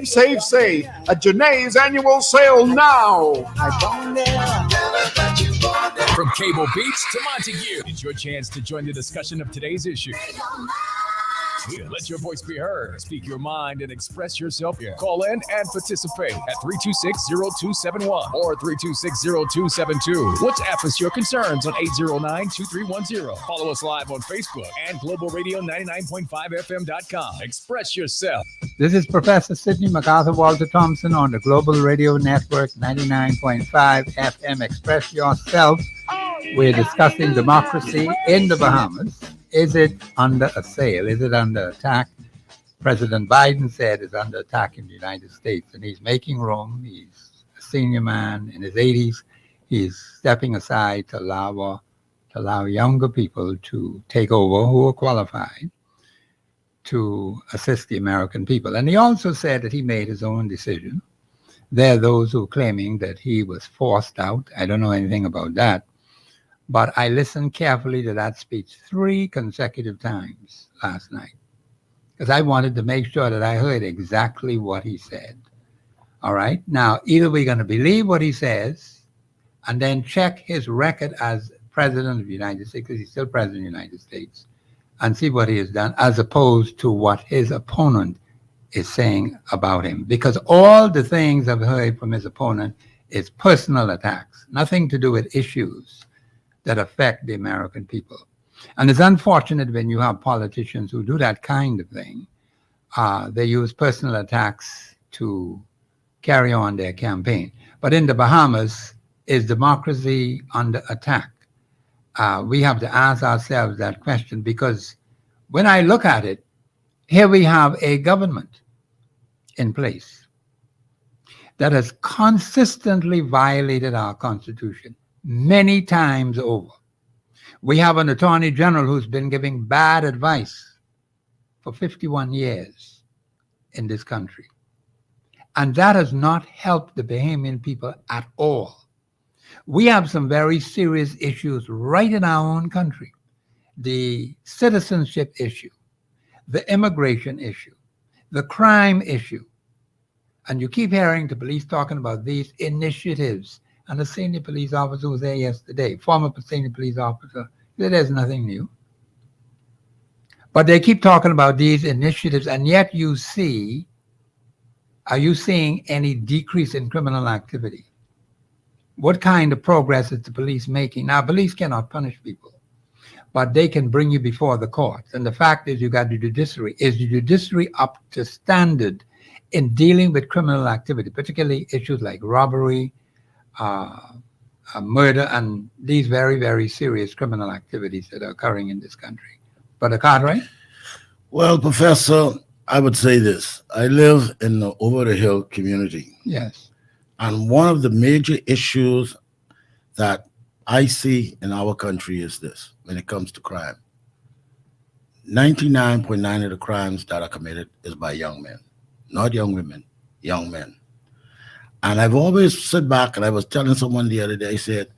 Save at Janae's annual sale now.
From Cable Beach to Montague, it's your chance to join the discussion of today's issue. Here, let your voice be heard. Speak your mind and express yourself. Call in and participate at 326-0271 or 326-0272. WhatsApp us your concerns on 809-2310. Follow us live on Facebook and globalradio99.5fm.com. Express yourself.
This is Professor Sidney MacArthur, Walter Thompson on the Global Radio Network 99.5 FM. Express yourself. We're discussing democracy in the Bahamas. Is it under assail? Is it under attack? President Biden said it's under attack in the United States, and he's making room. He's a senior man in his 80s. He's stepping aside to allow younger people to take over who are qualified to assist the American people. And he also said that he made his own decision. There are those who are claiming that he was forced out. I don't know anything about that. But I listened carefully to that speech 3 consecutive times last night because I wanted to make sure that I heard exactly what he said. All right? Now, either we're going to believe what he says and then check his record as president of the United States, because he's still president of the United States, and see what he has done, as opposed to what his opponent is saying about him. Because all the things I've heard from his opponent is personal attacks, nothing to do with issues that affect the American people. And it's unfortunate when you have politicians who do that kind of thing. They use personal attacks to carry on their campaign. But in the Bahamas, is democracy under attack? We have to ask ourselves that question, because when I look at it, here we have a government in place that has consistently violated our Constitution many times over. We have an attorney general who's been giving bad advice for 51 years in this country. And that has not helped the Bahamian people at all. We have some very serious issues right in our own country. The citizenship issue, the immigration issue, the crime issue. And you keep hearing the police talking about these initiatives. And the senior police officer was there yesterday, former senior police officer, said there's nothing new. But they keep talking about these initiatives, and yet are you seeing any decrease in criminal activity? What kind of progress is the police making? Now, police cannot punish people, but they can bring you before the courts. And the fact is, you got the judiciary. Is the judiciary up to standard in dealing with criminal activity, particularly issues like robbery, murder, and these very, very serious criminal activities that are occurring in this country? Brother Cartwright?
Well, Professor, I would say this. I live in the over-the-hill community.
Yes.
And one of the major issues that I see in our country is this when it comes to crime. 99.9% of the crimes that are committed is by young men, not young women, young men. And I've always sit back, and I was telling someone the other day, I said,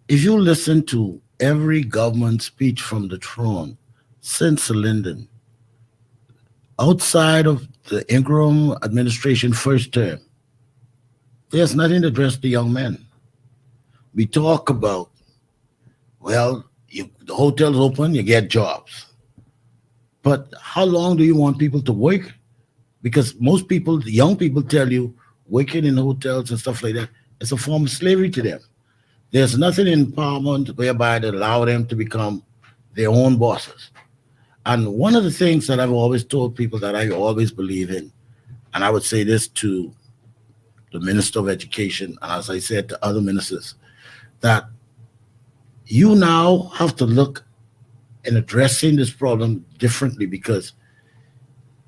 if you listen to every government speech from the throne since Lyndon, outside of the Ingram administration first term, there's nothing to address the young men. We talk about, well, the hotel's open, you get jobs. But how long do you want people to work? Because most people, the young people tell you, working in hotels and stuff like that, it's a form of slavery to them. There's nothing in Parliament whereby they allow them to become their own bosses. And one of the things that I've always told people that I always believe in, and I would say this to the Minister of Education, and as I said to other ministers, that you now have to look in addressing this problem differently, because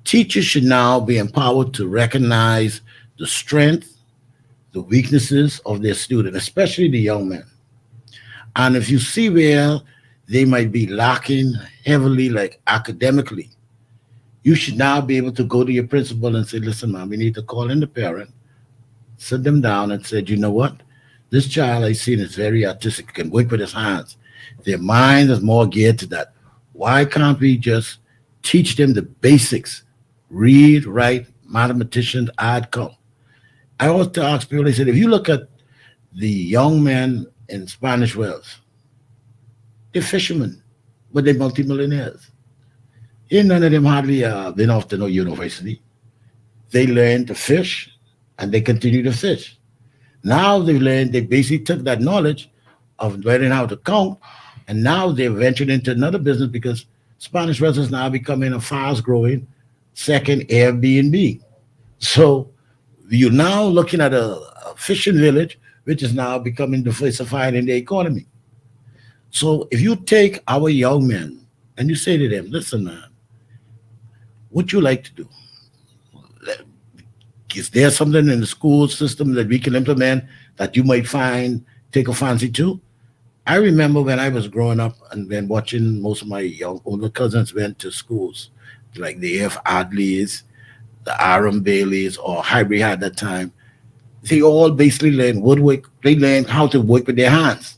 teachers should now be empowered to recognize the strength, the weaknesses of their students, especially the young men. And if you see where they might be lacking heavily, like academically, you should now be able to go to your principal and say, listen, man, we need to call in the parent, sit them down and said, you know what? This child I seen is very artistic, can work with his hands. Their mind is more geared to that. Why can't we just teach them the basics? Read, write, mathematicians, add, count. I always ask people, I said, if you look at the young men in Spanish Wells, they're fishermen, but they're multimillionaires. Ain't none of them hardly been off to no university. They learn to fish, and they continue to fish. Now they basically took that knowledge of learning how to count, and now they're ventured into another business, because Spanish Wells is now becoming a fast-growing second Airbnb. So you're now looking at a fishing village, which is now becoming diversified in the economy. So if you take our young men and you say to them, listen, man, what you like to do? Is there something in the school system that we can implement that you might find take a fancy to? I remember when I was growing up and then watching most of my young older cousins went to schools like the F. Adleys, the Aaron Baileys, or Highbury at that time. They all basically learned woodwork. They learned how to work with their hands,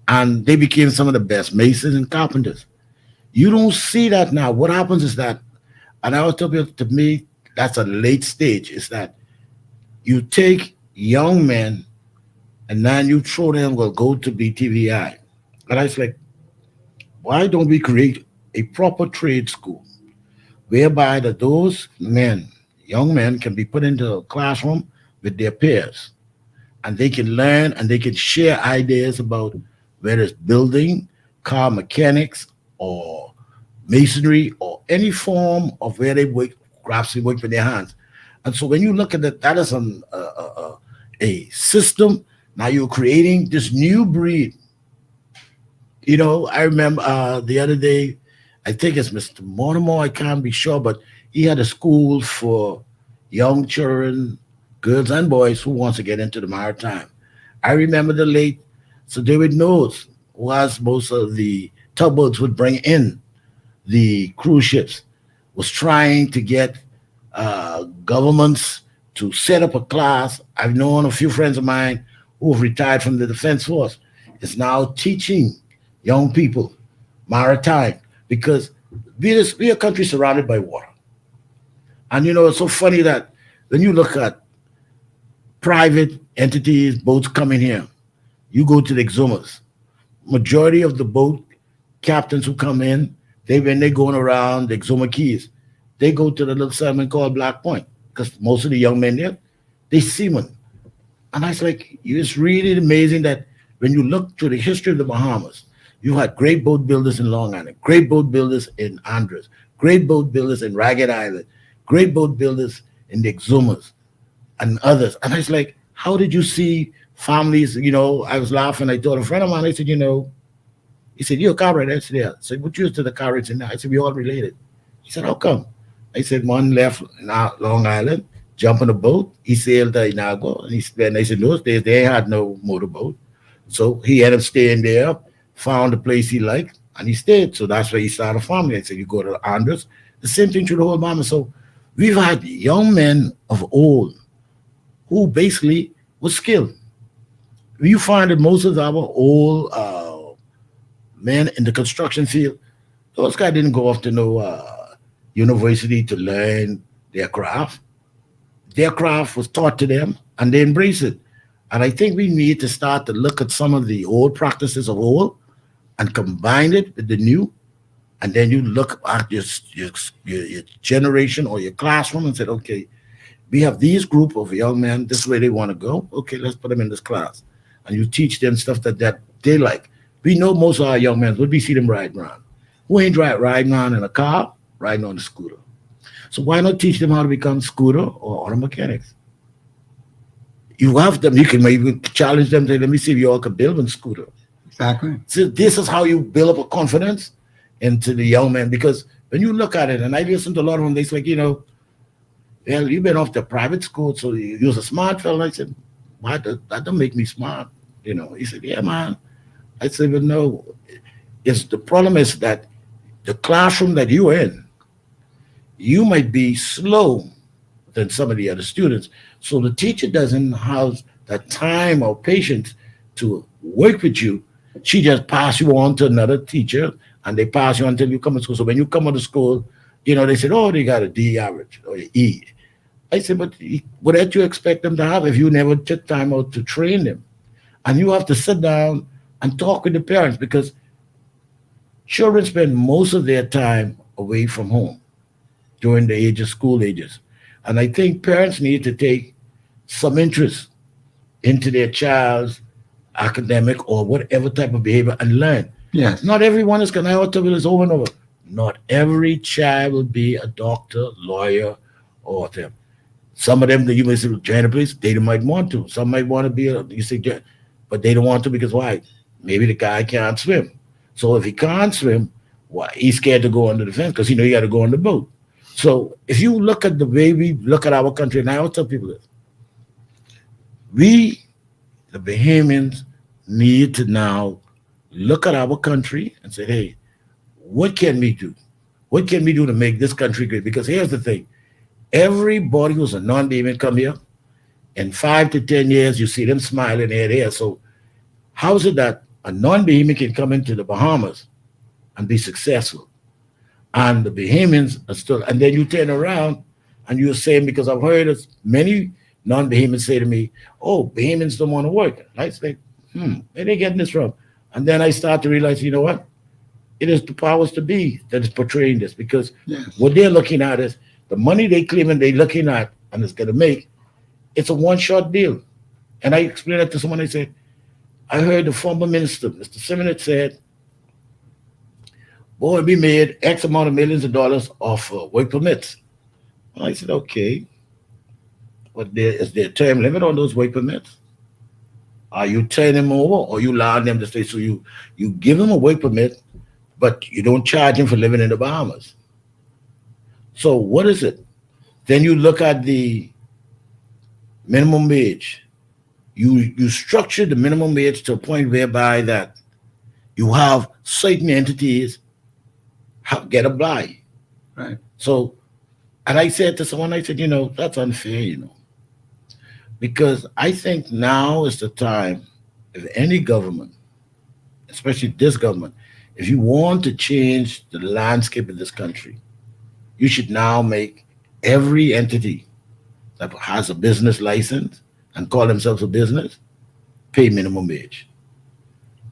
and they became some of the best masons and carpenters. You don't see that now. What happens is that, and I always tell people, to me, that's a late stage. Is that you take young men and then you throw them, well, go to BTVI. And I was like, why don't we create a proper trade school whereby that those men, young men, can be put into a classroom with their peers and they can learn and they can share ideas about whether it's building, car mechanics, or masonry, or any form of where they work, crafts they work with their hands. And so when you look at that, that is a system. Now you're creating this new breed. You know, I remember the other day, I think it's Mr. Mortimer, I can't be sure, but he had a school for young children, girls and boys who wants to get into the maritime. I remember the late Sir David Knowles, who has most of the tugboats would bring in the cruise ships, was trying to get governments to set up a class. I've known a few friends of mine who have retired from the Defense Force. Is now teaching young people maritime because we're a country surrounded by water. And you know, it's so funny that when you look at private entities, boats coming here, you go to the exhumers. Majority of the boat captains who come in, when they're going around the exhumer keys, they go to the little settlement called Black Point because most of the young men there, they seamen. And I was like, it's really amazing that when you look through the history of the Bahamas, you had great boat builders in Long Island, great boat builders in Andros, great boat builders in Ragged Island, great boat builders in the exhumers and others. And I was like, how did you see families? You know, I was laughing. I told a friend of mine, I said, you know, he said, you're a car right there. I said, yeah. I said, what you to the car right now? I said, we all related. He said, how come? I said, one left in Long Island, jump on a boat. He sailed to Inagua. And I said, those days, they had no motorboat. So he ended up staying there, found a place he liked, and he stayed. So that's where he started a family. I said, you go to Andros. The same thing through the whole Bahamas. So we've had young men of old who basically were skilled. You find that most of our old men in the construction field, those guys didn't go off to no university to learn their craft. Their craft was taught to them, and they embrace it. And I think we need to start to look at some of the old practices of old and combine it with the new. And then you look at your generation or your classroom and said, okay, we have these group of young men, this is where they want to go. Okay, let's put them in this class. And you teach them stuff that they like. We know most of our young men, what we see them riding around. Who ain't riding around in a car, riding on a scooter? So why not teach them how to become scooter or auto mechanics? You have them, you can maybe challenge them, say, let me see if you all can build a scooter.
Exactly.
So this is how you build up a confidence into the young man, because when you look at it, and I listen to a lot of them, they're like, you know, well, you've been off to private school, so you use a smart fellow. I said, why that don't make me smart? You know, he said, yeah, man. I said, but no, the problem is that the classroom that you're in, you might be slow than some of the other students. So the teacher doesn't have that time or patience to work with you. She just pass you on to another teacher, and they pass you until you come to school. So when you come to school, you know, they said, oh, they got a D average or an E. I said, but what did you expect them to have if you never took time out to train them? And you have to sit down and talk with the parents, because children spend most of their time away from home during the age of school ages. And I think parents need to take some interest into their child's academic or whatever type of behavior and learn.
Yes.
Not everyone is going to tell this over and over. Not every child will be a doctor, lawyer, or them. Some of them that you may say, join the police, they might want to. Some might want to be but they don't want to because why? maybe the guy can't swim. So if he can't swim, why he's scared to go under the fence because he got to go on the boat. So if you look at the way we look at our country, and I always tell people this, we, the Bahamians, need to now look at our country and say, hey, what can we do? What can we do to make this country great? Because here's the thing. Everybody who's a non-Bahamian come here, in 5 to 10 years, you see them smiling here. So how is it that a non-Bahamian can come into the Bahamas and be successful? And the Bahamians are still, and then you turn around and you're saying, because I've heard many non-Bahamians say to me, oh, Bahamians don't want to work. And I say, where are they getting this from? And then I start to realize, you know what? It is the powers to be that is portraying this, because what they're looking at is the money they claim and they're looking at and it's going to make, it's a one-shot deal. And I explained that to someone. I said, I heard the former minister, Mr. Simonette, said, boy, we made X amount of millions of dollars off work permits. Well, I said, okay. But is there a term limit on those work permits? Are you turning them over or you allowing them to stay? So you give them a work permit, but you don't charge them for living in the Bahamas. So what is it? Then you look at the minimum wage. You structure the minimum wage to a point whereby that you have certain entities get a blight.
Right.
So, and I said to someone, I said, that's unfair, because I think now is the time, if any government, especially this government, if you want to change the landscape of this country, you should now make every entity that has a business license and call themselves a business pay minimum wage.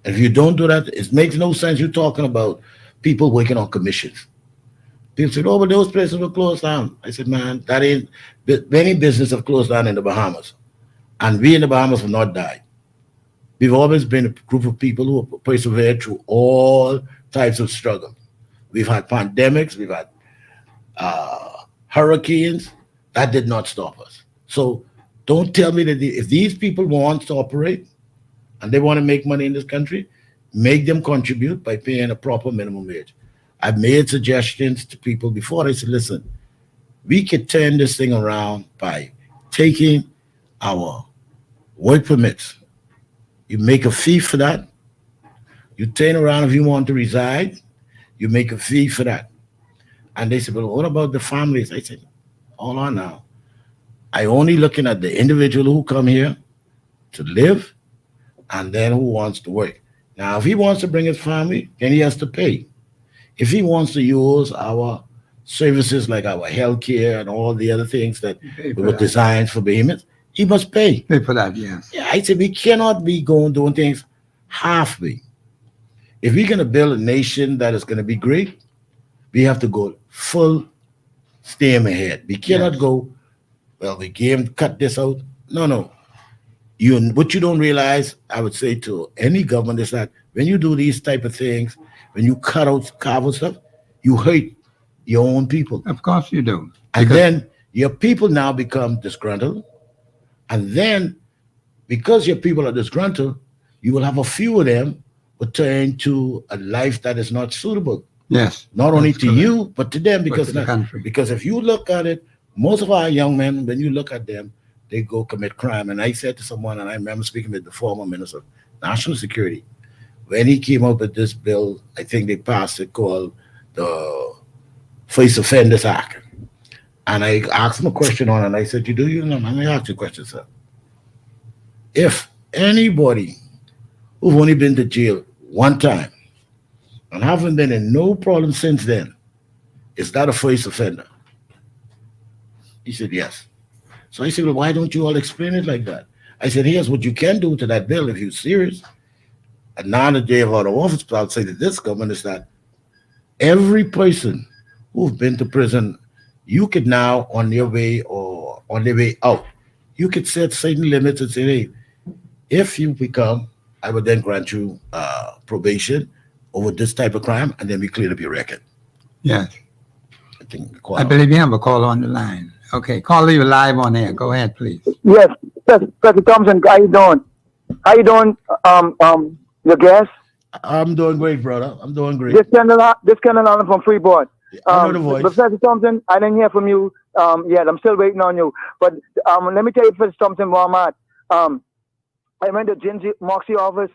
And if you don't do that, it makes no sense. You're talking about people working on commissions. People said, oh, but those places were closed down. I said, man, that ain't, many businesses have closed down in the Bahamas. And we in the Bahamas have not died. We've always been a group of people who have persevered through all types of struggle. We've had pandemics, we've had hurricanes. That did not stop us. So don't tell me that if these people want to operate and they want to make money in this country, make them contribute by paying a proper minimum wage. I've made suggestions to people before. I said, listen, we could turn this thing around by taking our work permits. You make a fee for that. You turn around if you want to reside, you make a fee for that. And they said, well, what about the families? I said, hold on now. I only looking at the individual who come here to live and then who wants to work. Now, if he wants to bring his family, then he has to pay. If he wants to use our services like our healthcare and all the other things that were designed for Bahamians, he must pay.
Pay for that, yes.
Yeah, I said we cannot be doing things halfway. If we're going to build a nation that is going to be great, we have to go full steam ahead. We cannot go, well, we can't cut this out. No. What you don't realize, I would say to any government, is that when you do these type of things, when you carve out stuff, you hurt your own people.
Of course you do.
And then your people now become disgruntled. And then because your people are disgruntled, you will have a few of them will turn to a life that is not suitable.
Yes.
Not only to you, but to them,
But to the country.
because if you look at it, most of our young men, when you look at them, they go commit crime. And I said to someone, and I remember speaking with the former Minister of National Security, when he came up with this bill, I think they passed it called the First Offenders Act. And I asked him a question on it, and I said, let me ask you a question, sir. If anybody who've only been to jail one time and haven't been in no problem since then, is that a first offender? He said, yes. So I said, well, why don't you all explain it like that? I said, here's what you can do to that bill if you're serious. And now that they have out of office, I'll say to this government is that every person who've been to prison, you could now on their way out, you could set certain limits and say, hey, if you become, I would then grant you probation over this type of crime, and then we clean up your record.
Yes. I believe you have a call on the line. Okay, caller, you're live on air. Go ahead, please.
Yes, President Thompson, how you doing? How you doing?
Your guest?
I'm doing great, brother. I'm doing great.
This Kendall Allen from Freeport.
I know the voice.
Professor Thompson, I didn't hear from you yet. I'm still waiting on you. But let me tell you, Professor Thompson, where I'm at. I went to Gingy Moxie office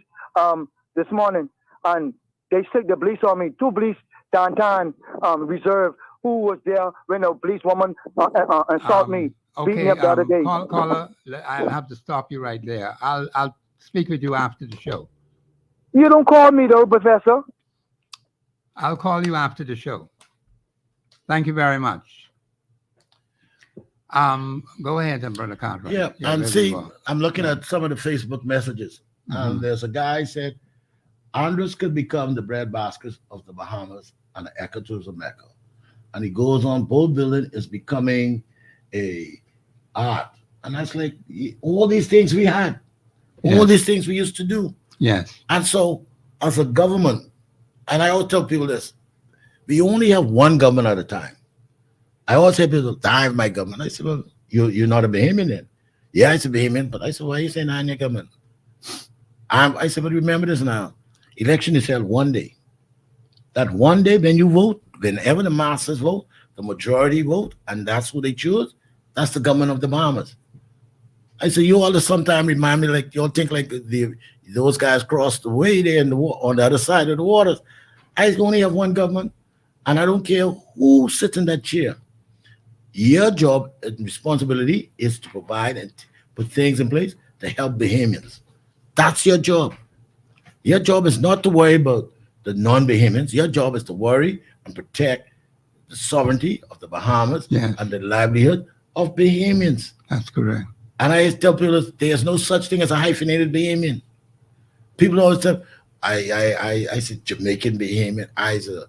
this morning, and they stick the police on me. 2 police downtown reserve who was there when a police woman assaulted me, beat me up the other day.
Caller, I'll have to stop you right there. I'll speak with you after the show.
You don't call me though, Professor.
I'll call you after the show. Thank you very much. Go ahead, then, Brother Cartwright.
Yeah, and see, I'm looking at some of the Facebook messages, and there's a guy said, Andres could become the breadbasket of the Bahamas and the echoes of Mecca. And he goes on, boat building is becoming a art. And that's like all these things we had, all these things we used to do.
Yes.
And so, as a government, and I always tell people this, we only have one government at a time. I always say people, I have my government. I said, well, you're not a Bahamian then. Yeah, it's a Bahamian, but I said, why are you saying I'm your government? I said, but remember this now. Election is held one day. That one day when you vote, whenever the masses vote, the majority vote, and that's who they choose, that's the government of the Bahamas. I said, you all sometimes remind me like, you all think like those guys crossed the way there on the other side of the waters. I only have one government, and I don't care who sits in that chair. Your job and responsibility is to provide and put things in place to help Bahamians. That's your job. Your job is not to worry about the non-Bahamians. Your job is to worry and protect the sovereignty of the Bahamas and the livelihood of Bahamians.
That's correct.
And I tell people there's no such thing as a hyphenated Bahamian. People always say, I said Jamaican Bahamian, I's a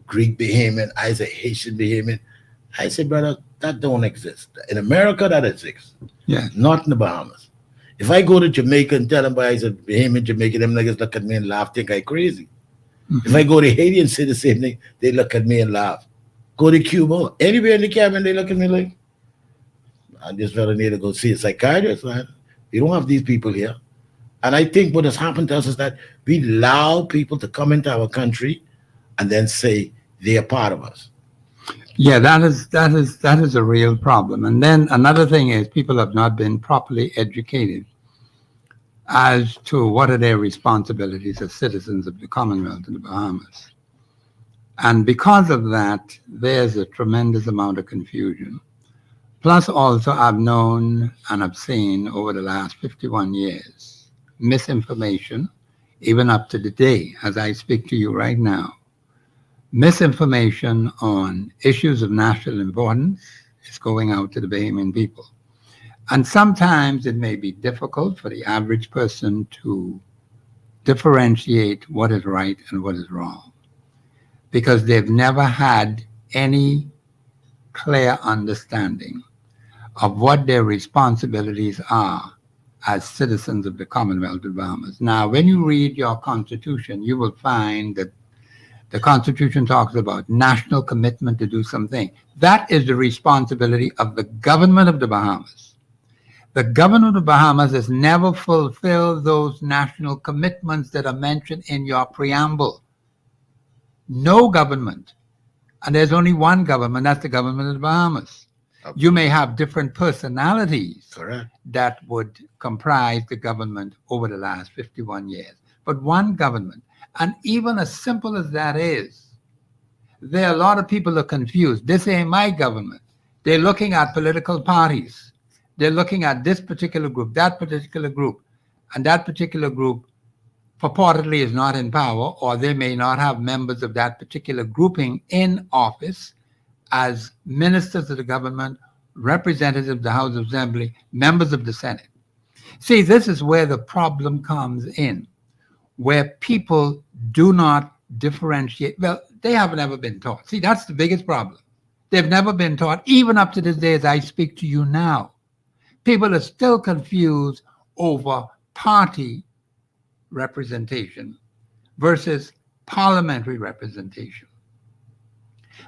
Greek Bahamian, I's a Haitian Bahamian. I said, brother, that don't exist. In America, that exists.
Yeah.
Not in the Bahamas. If I go to Jamaica and tell them I said Bahamian Jamaican, them niggas look at me and laugh, think I crazy. If I go to Haiti and say the same thing, they look at me and laugh. Go to Cuba, anywhere in the Caribbean, they look at me like, I just rather need to go see a psychiatrist. Man. We don't have these people here. And I think what has happened to us is that we allow people to come into our country and then say they're part of us.
Yeah, that is a real problem. And then another thing is people have not been properly educated as to what are their responsibilities as citizens of the Commonwealth of the Bahamas. And because of that, there's a tremendous amount of confusion. Plus also I've known and I've seen over the last 51 years, misinformation, even up to the day, as I speak to you right now, misinformation on issues of national importance is going out to the Bahamian people. And sometimes it may be difficult for the average person to differentiate what is right and what is wrong, because they've never had any clear understanding of what their responsibilities are as citizens of the Commonwealth of the Bahamas. Now, when you read your Constitution, you will find that the Constitution talks about national commitment to do something. That is the responsibility of the government of the Bahamas. The government of the Bahamas has never fulfilled those national commitments that are mentioned in your preamble. No government. And there's only one government, that's the government of the Bahamas. Absolutely. You may have different personalities that would comprise the government over the last 51 years, but one government. And even as simple as that is, there are a lot of people who are confused. This ain't my government. They're looking at political parties. They're looking at this particular group, that particular group, and that particular group purportedly is not in power, or they may not have members of that particular grouping in office as ministers of the government, representatives of the House of Assembly, members of the Senate. See, this is where the problem comes in, where people do not differentiate. Well, they haven't ever been taught. See, that's the biggest problem. They've never been taught, even up to this day as I speak to you now. People are still confused over party representation versus parliamentary representation.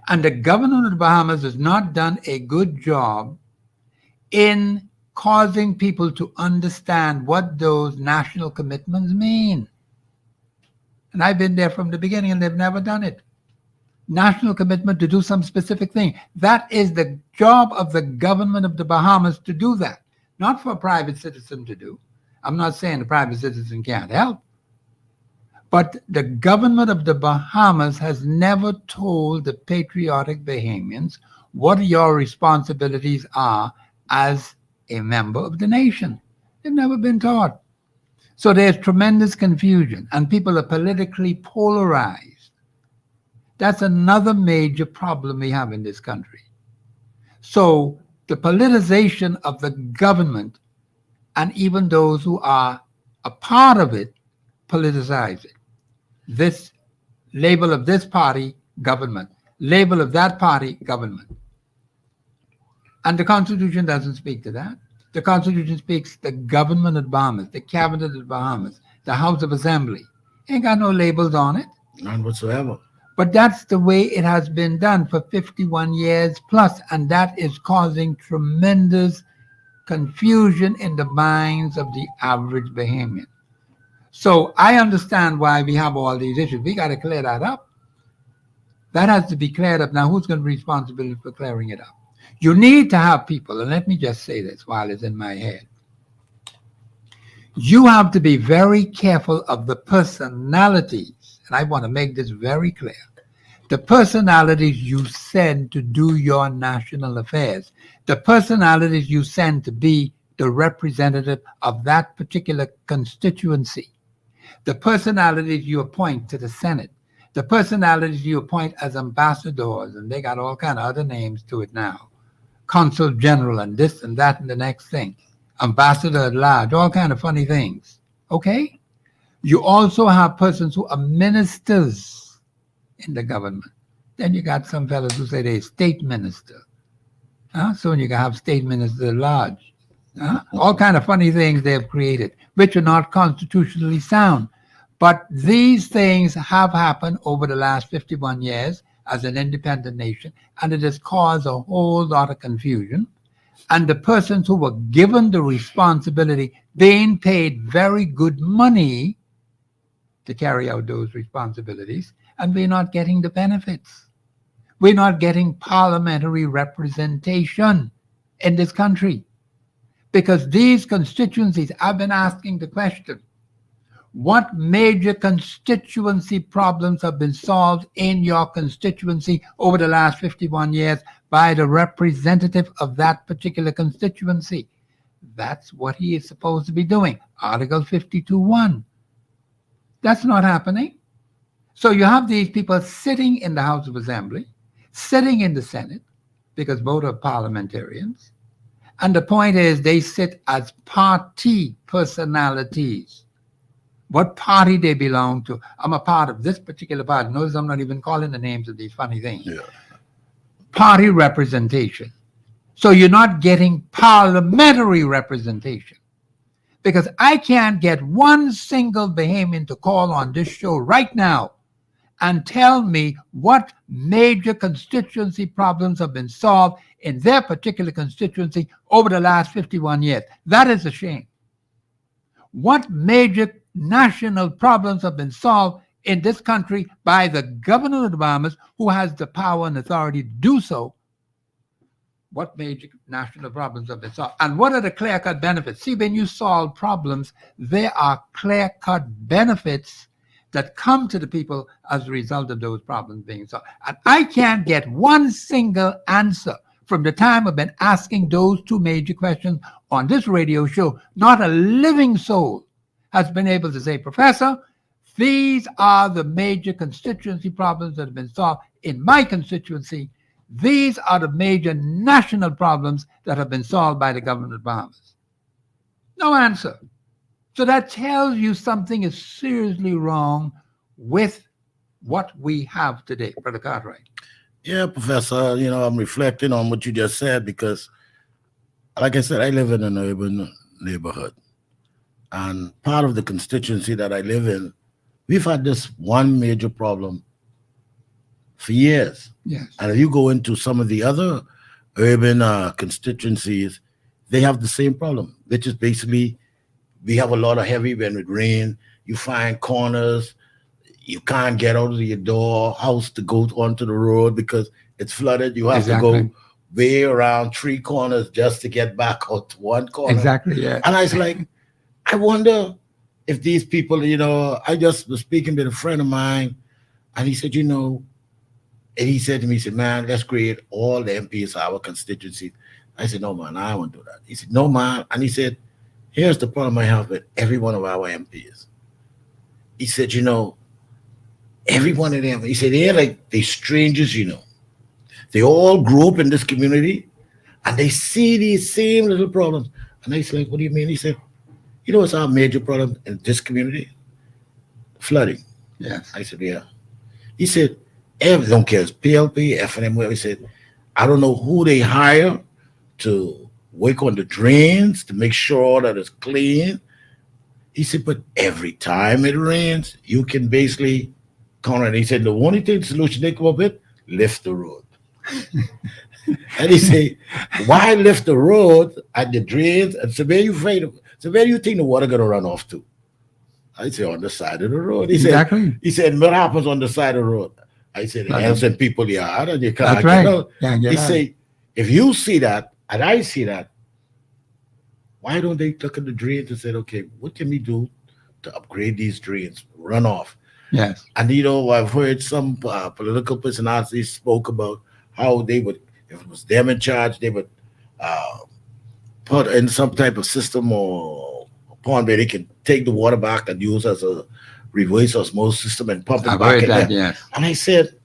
And the government of the Bahamas has not done a good job in causing people to understand what those national commitments mean. And I've been there from the beginning, and they've never done it. National commitment to do some specific thing. That is the job of the government of the Bahamas to do that, not for a private citizen to do. I'm not saying the private citizen can't help, but the government of the Bahamas has never told the patriotic Bahamians what your responsibilities are as a member of the nation. They've never been taught. So there's tremendous confusion, and people are politically polarized. That's another major problem we have in this country. So the politicization of the government, and even those who are a part of it, politicize it. This label of this party, government. Label of that party, government. And the Constitution doesn't speak to that. The Constitution speaks the government of the Bahamas, the cabinet of the Bahamas, the House of Assembly. Ain't got no labels on it.
None whatsoever.
But that's the way it has been done for 51 years plus, and that is causing tremendous confusion in the minds of the average Bahamian. So I understand why we have all these issues. We got to clear that up. That has to be cleared up. Now, who's going to be responsible for clearing it up? You need to have people, and let me just say this while it's in my head. You have to be very careful of the personalities, and I want to make this very clear. The personalities you send to do your national affairs, the personalities you send to be the representative of that particular constituency, the personalities you appoint to the Senate, the personalities you appoint as ambassadors, and they got all kind of other names to it now, consul general and this and that and the next thing, ambassador at large, all kind of funny things, okay? You also have persons who are ministers in the government. Then you got some fellows who say they're state minister. So you can have state minister at large. All kind of funny things they have created, which are not constitutionally sound. But these things have happened over the last 51 years as an independent nation, and it has caused a whole lot of confusion. And the persons who were given the responsibility being paid very good money to carry out those responsibilities, and we're not getting the benefits. We're not getting parliamentary representation in this country because these constituencies, I've been asking the question, what major constituency problems have been solved in your constituency over the last 51 years by the representative of that particular constituency? That's what he is supposed to be doing. Article 52(1). That's not happening. So you have these people sitting in the House of Assembly, sitting in the Senate, because both are parliamentarians. And the point is they sit as party personalities. What party they belong to. I'm a part of this particular party. Notice I'm not even calling the names of these funny things. Yeah. Party representation. So you're not getting parliamentary representation. Because I can't get one single Bahamian to call on this show right now and tell me what major constituency problems have been solved in their particular constituency over the last 51 years. That is a shame. What major national problems have been solved in this country by the governor of the Bahamas, who has the power and authority to do so? What major national problems have been solved? And what are the clear-cut benefits? See, when you solve problems, there are clear-cut benefits that come to the people as a result of those problems being solved. And I can't get one single answer from the time I've been asking those two major questions on this radio show. Not a living soul has been able to say, Professor, these are the major constituency problems that have been solved in my constituency. These are the major national problems that have been solved by the government of Bahamas. No answer. So that tells you something is seriously wrong with what we have today, Brother Cartwright.
Yeah, Professor, I'm reflecting on what you just said because, like I said, I live in an urban neighborhood. And part of the constituency that I live in, we've had this one major problem for years.
Yes.
And if you go into some of the other urban constituencies, they have the same problem, which is basically we have a lot of heavy when it rains. You find corners, You can't get out of your house to go onto the road because it's flooded. You have to go way around 3 corners just to get back out to one corner.
Exactly, yeah.
And I was like, I wonder if these people, I just was speaking with a friend of mine, and he said, and he said to me, he said, man, let's create all the MPs of our constituency. I said, no, man, I won't do that. He said, no, man. And he said, here's the problem I have with every one of our MPs. He said, every one of them, he said, they're like they strangers, They all grew up in this community and they see these same little problems. And I said, like, what do you mean? He said, what's our major problem in this community? Flooding.
Yes.
I said, yeah. He said, don't care, it's PLP, FNM, whatever. He said, I don't know who they hire to work on the drains to make sure that it's clean. He said, but every time it rains, you can basically count on it. He said, the only solution they come up with, lift the road. And he said, why lift the road at the drains? And so where you think the water gonna run off to? I said, on the side of the road. He said, what happens on the side of the road? I said, it helps in people yard and you can't get out. He said, if you see that and I see that, why don't they look at the drains and say, okay, what can we do to upgrade these drains, runoff?
Yes.
And I've heard some political personalities spoke about how they would, if it was them in charge, they would put in some type of system or pond where they can take the water back and use as a reverse osmosis system and pump it back in there.
Yes.
And I said,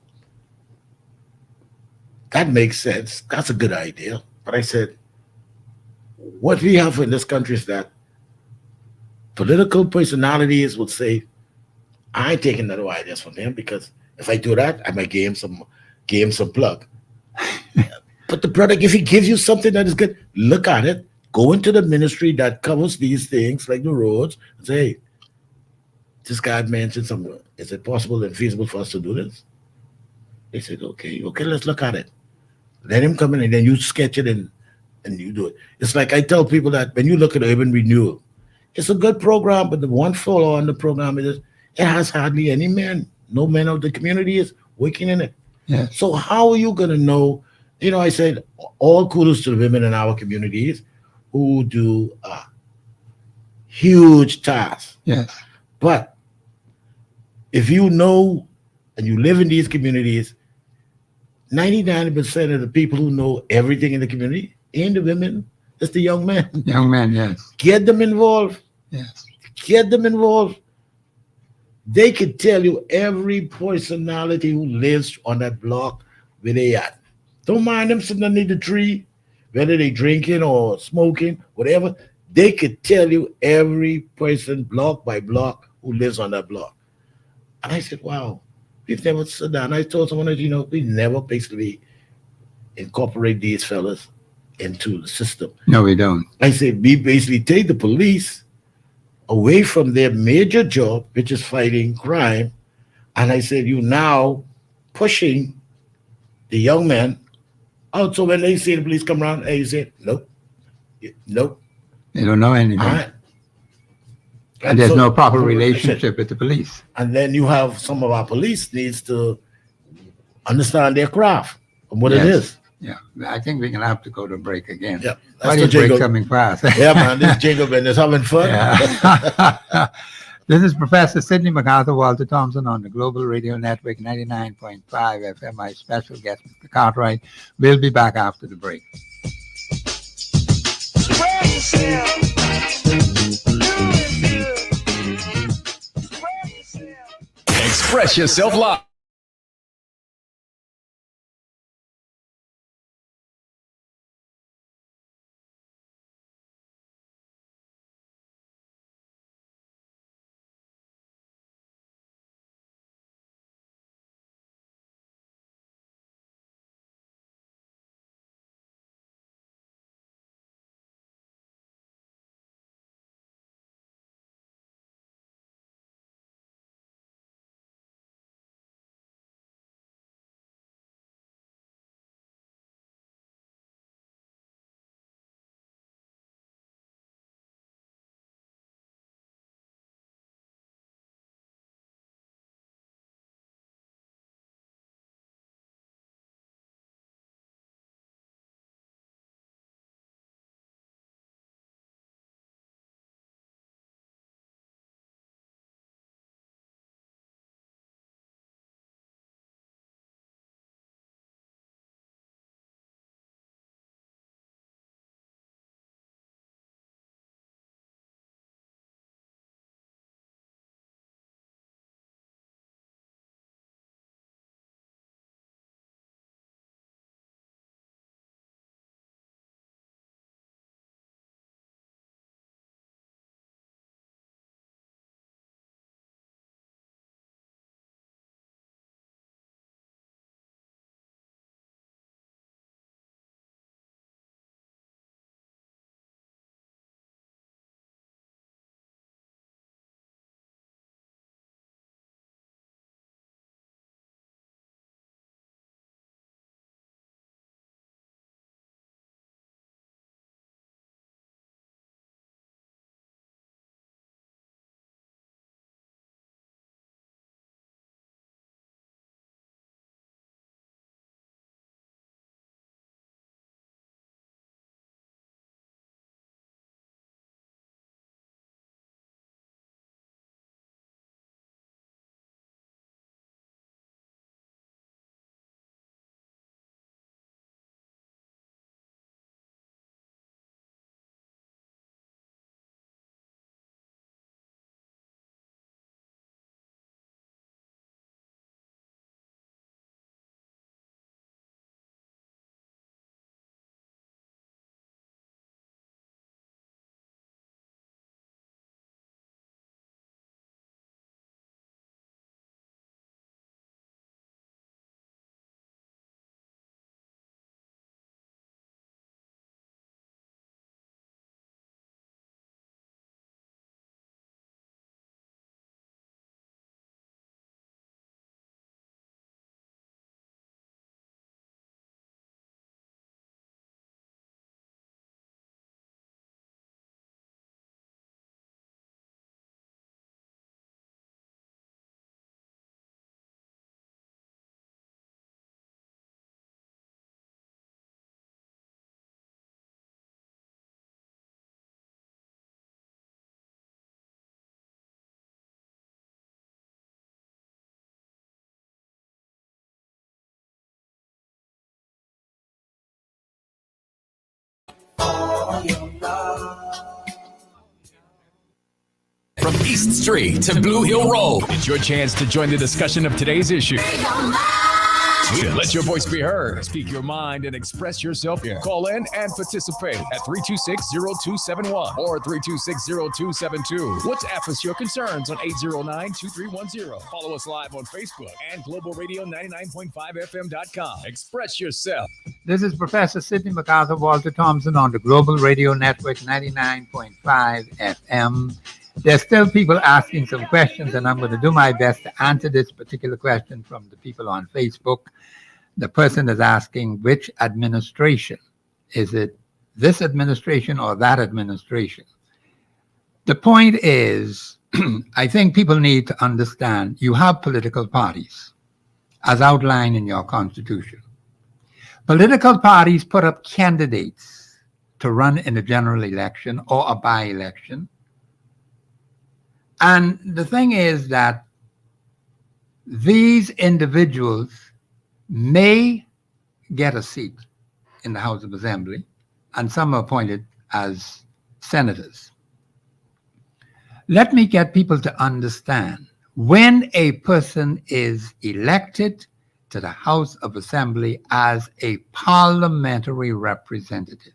that makes sense. That's a good idea. But I said, what we have in this country is that political personalities would say, I ain't taking no ideas from them because if I do that, I might give him some plug. But the product, if he gives you something that is good, look at it, go into the ministry that covers these things like the roads and say, hey, this guy mentioned something. Is it possible and feasible for us to do this? They said, okay, let's look at it. Let him come in and then you sketch it and you do it. It's like I tell people that when you look at urban renewal, it's a good program, but the one flaw on the program is it has hardly any men. No men of the community is working in it.
Yeah.
So how are you going to know? I said, all kudos to the women in our communities who do huge tasks.
Yes.
But if you know and you live in these communities, 99% of the people who know everything in the community ain't the women, it's the young men.
Young men, yes.
Get them involved.
Yes.
Get them involved. They could tell you every personality who lives on that block where they at. Don't mind them sitting underneath the tree, whether they drinking or smoking, whatever. They could tell you every person block by block who lives on that block. And I said, wow, we've never sat down. I told someone that, we never basically incorporate these fellas into the system.
No, we don't.
I said, we basically take the police away from their major job, which is fighting crime. And I said, you now pushing the young men out. So when they see the police come around, you say, nope.
They don't know anything.
Right.
And there's no proper relationship with the police.
And then you have some of our police needs to understand their craft and what it is.
Yeah, I think we're going to have to go to break again.
Yeah,
that's the break coming fast.
Yeah, man, this jingle band is having fun.
Yeah. This is Professor Sidney MacArthur, Walter Thompson on the Global Radio Network 99.5 FM. My special guest, Mr. Cartwright. We'll be back after the break.
Express yourself live. From East Street to Blue Hill Road, it's your chance to join the discussion of today's issue. Let your voice be heard. Speak your mind and express yourself. Call in and participate at 326-0271 or 326-0272. WhatsApp us your concerns on 809-2310. Follow us live on Facebook and Global Radio 99.5FM.com. Express yourself.
This is Professor Sidney MacArthur Walter Thompson on the Global Radio Network 99.5 FM. There's still people asking some questions, and I'm going to do my best to answer this particular question from the people on Facebook. The person is asking, which administration? Is it this administration or that administration? The point is, I think people need to understand you have political parties, as outlined in your Constitution. Political parties put up candidates to run in a general election or a by-election. And the thing is that these individuals may get a seat in the House of Assembly, and some are appointed as senators. Let me get people to understand, when a person is elected to the House of Assembly as a parliamentary representative,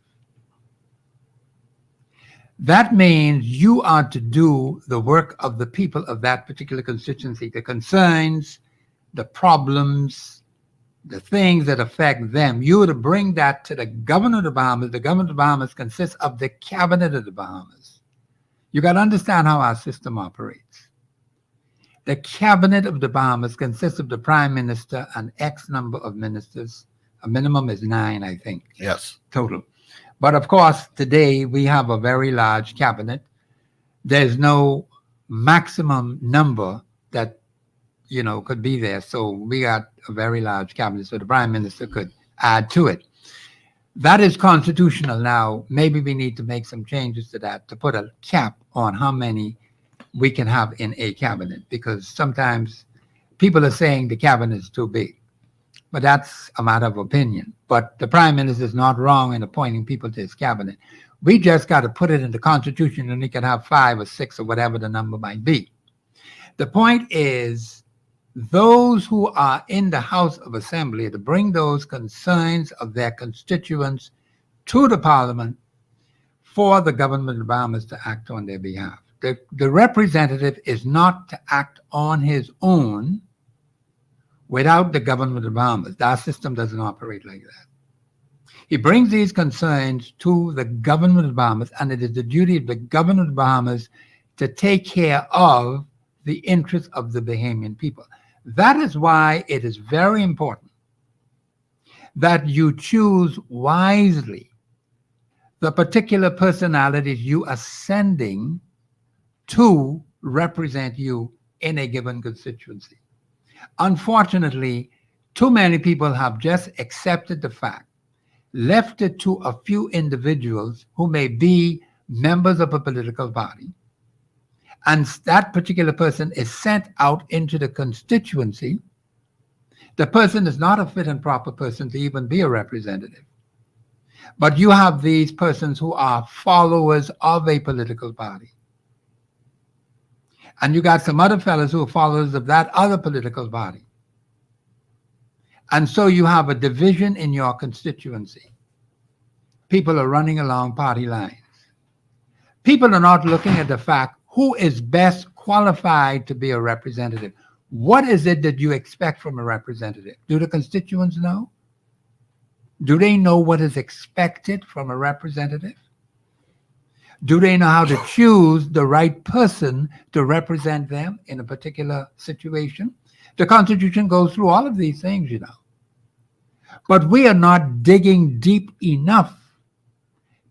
that means you are to do the work of the people of that particular constituency, the concerns, the problems, the things that affect them. You are to bring that to the governor of the Bahamas. The governor of the Bahamas consists of the cabinet of the Bahamas. You got to understand how our system operates. The cabinet of the Bahamas consists of the prime minister and X number of ministers. A minimum is 9, I think.
Yes.
Total. But of course, today we have a very large cabinet. There's no maximum number that, could be there. So we got a very large cabinet, so the prime minister could add to it. That is constitutional now. Maybe we need to make some changes to that to put a cap on how many we can have in a cabinet, because sometimes people are saying the cabinet is too big. But that's a matter of opinion. But the prime minister is not wrong in appointing people to his cabinet. We just got to put it in the Constitution, and he can have 5 or 6 or whatever the number might be. The point is, those who are in the House of Assembly to bring those concerns of their constituents to the Parliament for the government of the Bahamas to act on their behalf. The representative is not to act on his own without the government of the Bahamas. Our system doesn't operate like that. He brings these concerns to the government of the Bahamas, and it is the duty of the government of the Bahamas to take care of the interests of the Bahamian people. That is why it is very important that you choose wisely the particular personalities you are sending to represent you in a given constituency. Unfortunately, too many people have just accepted the fact, left it to a few individuals who may be members of a political party, and that particular person is sent out into the constituency. The person is not a fit and proper person to even be a representative. But you have these persons who are followers of a political party. And you got some other fellows who are followers of that other political party. And so you have a division in your constituency. People are running along party lines. People are not looking at the fact who is best qualified to be a representative. What is it that you expect from a representative? Do the constituents know? Do they know what is expected from a representative? Do they know how to choose the right person to represent them in a particular situation? The Constitution goes through all of these things, But we are not digging deep enough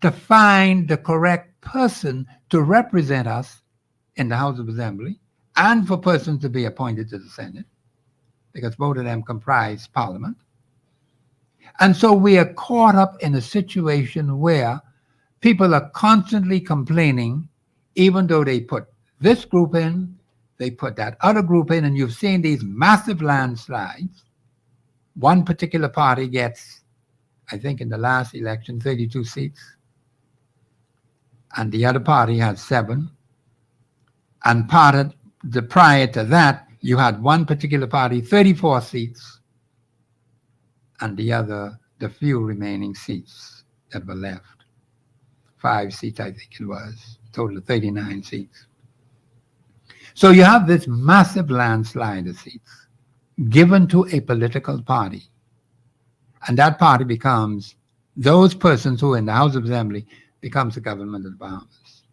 to find the correct person to represent us in the House of Assembly and for persons to be appointed to the Senate, because both of them comprise Parliament. And so we are caught up in a situation where people are constantly complaining, even though they put this group in, they put that other group in, and you've seen these massive landslides. One particular party gets, I think in the last election, 32 seats. and the other party had 7. And prior to that, you had one particular party, 34 seats, and the few remaining seats that were left. 5 seats, I think it was, total of 39 seats. So you have this massive landslide of seats given to a political party. And that party becomes, those persons who are in the House of Assembly becomes the government of the Bahamas.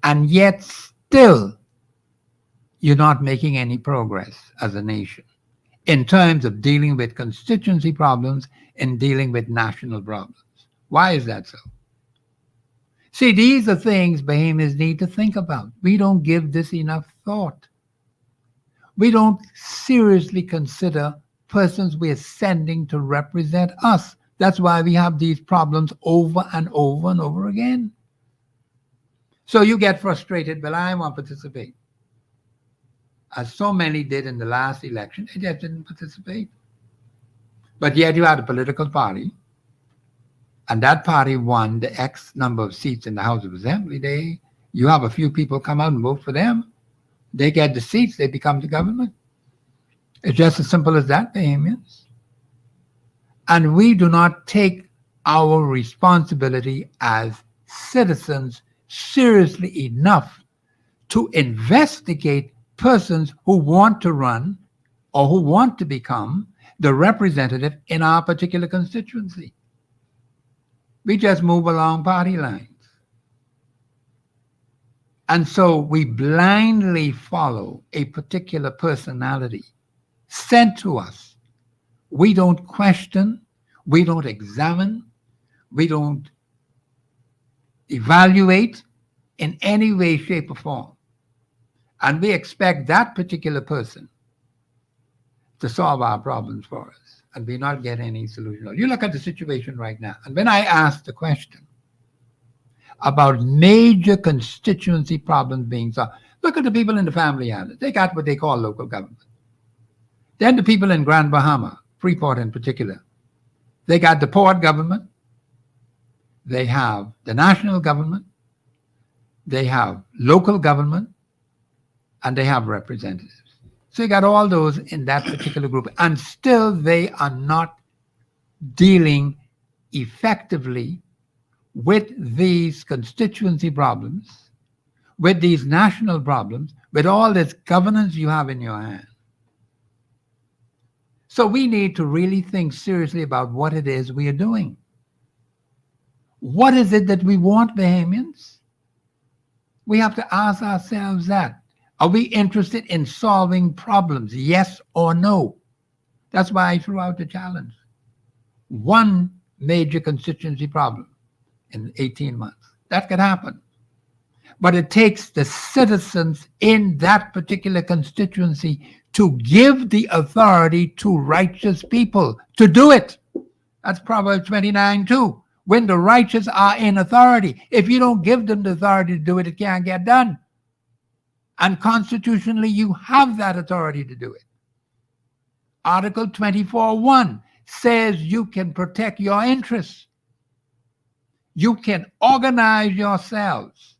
And yet still, you're not making any progress as a nation in terms of dealing with constituency problems and dealing with national problems. Why is that so? See, these are things Bahamians need to think about. We don't give this enough thought. We don't seriously consider persons we're sending to represent us. That's why we have these problems over and over and over again. So you get frustrated, well, I won't participate. As so many did in the last election, they just didn't participate. But yet you had a political party, and that party won the X number of seats in the House of Assembly. You have a few people come out and vote for them. They get the seats, they become the government. It's just as simple as that, Bahamians. And we do not take our responsibility as citizens seriously enough to investigate persons who want to run or who want to become the representative in our particular constituency. We just move along party lines. And so we blindly follow a particular personality sent to us. We don't question, we don't examine, we don't evaluate in any way, shape, or form. And we expect that particular person to solve our problems for us, and we not get any solution. You look at the situation right now, and when I ask the question about major constituency problems being solved, look at the people in the family islands. They got what they call local government. Then the people in Grand Bahama, Freeport in particular, they got the port government, they have the national government, they have local government, and they have representatives. So you got all those in that particular group, and still they are not dealing effectively with these constituency problems, with these national problems, with all this governance you have in your hand. So we need to really think seriously about what it is we are doing. What is it that we want, Bahamians? We have to ask ourselves that. Are we interested in solving problems, yes or no? That's why I threw out the challenge. One major constituency problem in 18 months. That could happen. But it takes the citizens in that particular constituency to give the authority to righteous people to do it. That's Proverbs 29 too. When the righteous are in authority, if you don't give them the authority to do it, it can't get done. And constitutionally, you have that authority to do it. Article 24:1 says you can protect your interests. You can organize yourselves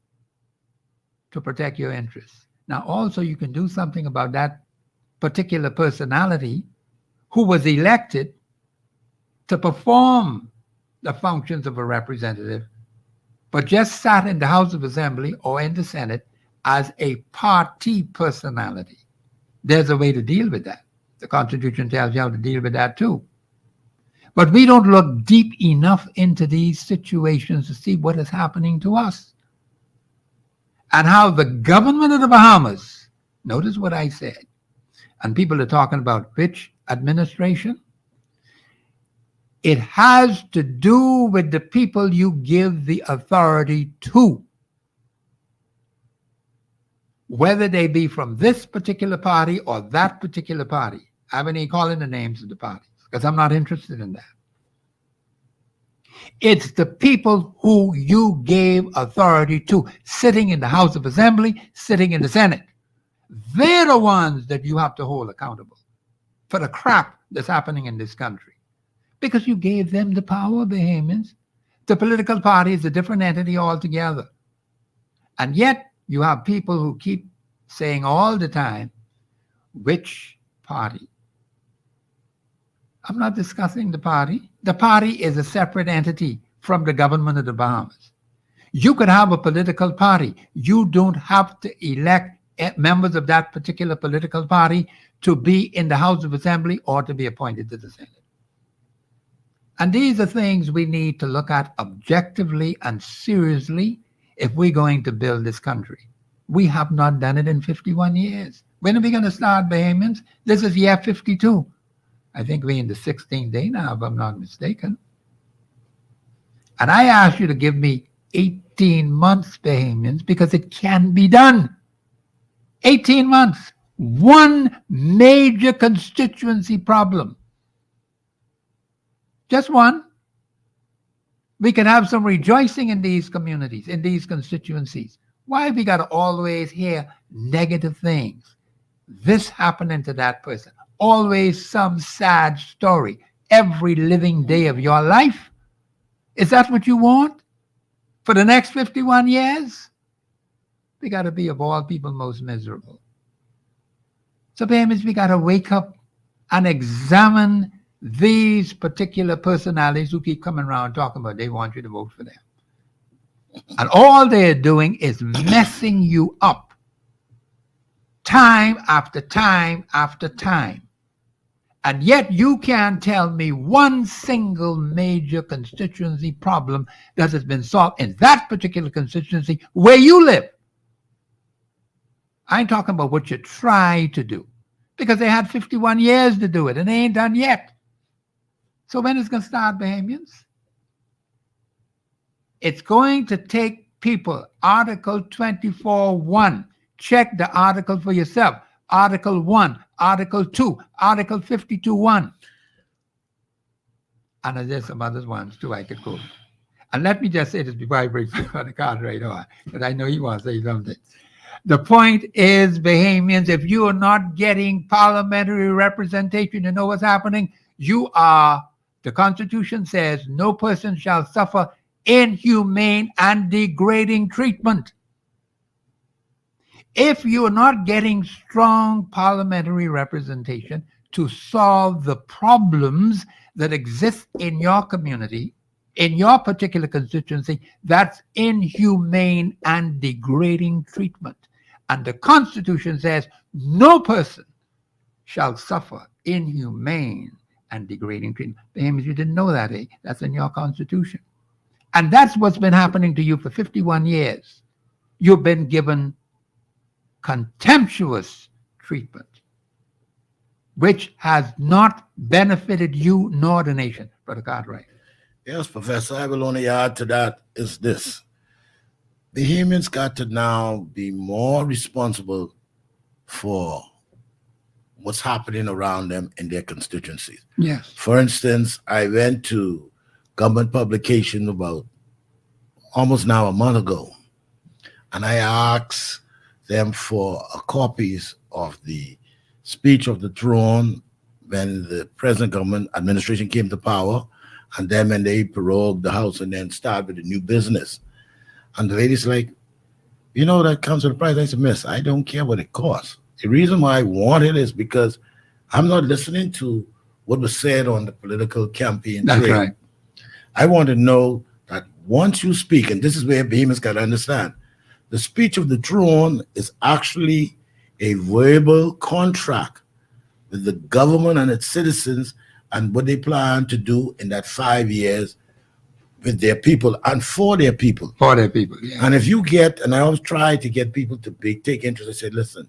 to protect your interests. Now, also, you can do something about that particular personality who was elected to perform the functions of a representative, but just sat in the House of Assembly or in the Senate as a party personality. There's a way to deal with that. The Constitution tells you how to deal with that too. But we don't look deep enough into these situations to see what is happening to us. And how the government of the Bahamas, notice what I said, and people are talking about which administration. It has to do with the people you give the authority to. Whether they be from this particular party or that particular party. I haven't even called in the names of the parties because I'm not interested in that. It's the people who you gave authority to, sitting in the House of Assembly, sitting in the Senate. They're the ones that you have to hold accountable for the crap that's happening in this country. Because you gave them the power, Bahamians, The political party is a different entity altogether. And yet you have people who keep saying all the time, which party? I'm not discussing the party. The party is a separate entity from the government of the Bahamas. You could have a political party. You don't have to elect members of that particular political party to be in the House of Assembly or to be appointed to the Senate. And these are things we need to look at objectively and seriously if we're going to build this country. We have not done it in 51 years. When are we going to start, Bahamians? This is year 52. I think we're in the 16th day now, if I'm not mistaken. And I ask you to give me 18 months, Bahamians, because it can be done. 18 months. One major constituency problem. Just one. We can have some rejoicing in these communities, in these constituencies. Why have we got to always hear negative things? This happening to that person. Always some sad story. Every living day of your life. Is that what you want? For the next 51 years? We got to be, of all people, most miserable. So, Bahamians, we got to wake up and examine these particular personalities who keep coming around talking about they want you to vote for them. And all they're doing is messing you up time after time after time. And yet you can't tell me one single major constituency problem that has been solved in that particular constituency where you live. I ain't talking about what you try to do, because they had 51 years to do it and they ain't done yet. So when it's going to start, Bahamians? It's going to take people. Article 24.1. Check the article for yourself. Article 1, Article 2, Article 52.1. And there's some other ones too I could quote. And let me just say this before I break on the card right on, because I know you want to say something. The point is, Bahamians, if you are not getting parliamentary representation, you know what's happening? You are, the Constitution says, no person shall suffer inhumane and degrading treatment. If you are not getting strong parliamentary representation to solve the problems that exist in your community, in your particular constituency, that's inhumane and degrading treatment. And the Constitution says no person shall suffer inhumane and degrading treatment. Bahamians, you didn't know that, eh? That's in your Constitution. And that's what's been happening to you for 51 years. You've been given contemptuous treatment, which has not benefited you nor the nation. Brother Cartwright.
Yes, Professor, I will only add to that is this. Bahamians got to now be more responsible for what's happening around them in their constituencies.
Yes.
For instance, I went to government publication about almost now a month ago, and I asked them for copies of the speech of the throne when the present government administration came to power, and then when they prorogued the House and then started a new business. And the lady's like, you know, that comes with a price. I said, miss, I don't care what it costs. The reason why I want it is because I'm not listening to what was said on the political campaign trail.
That's right.
I want to know that once you speak, and this is where Bahamians got to understand, the speech of the throne is actually a verbal contract with the government and its citizens and what they plan to do in that 5 years with their people and for their people.
For their people, yeah.
And if you get, and I always try to get people to take interest, I say, listen,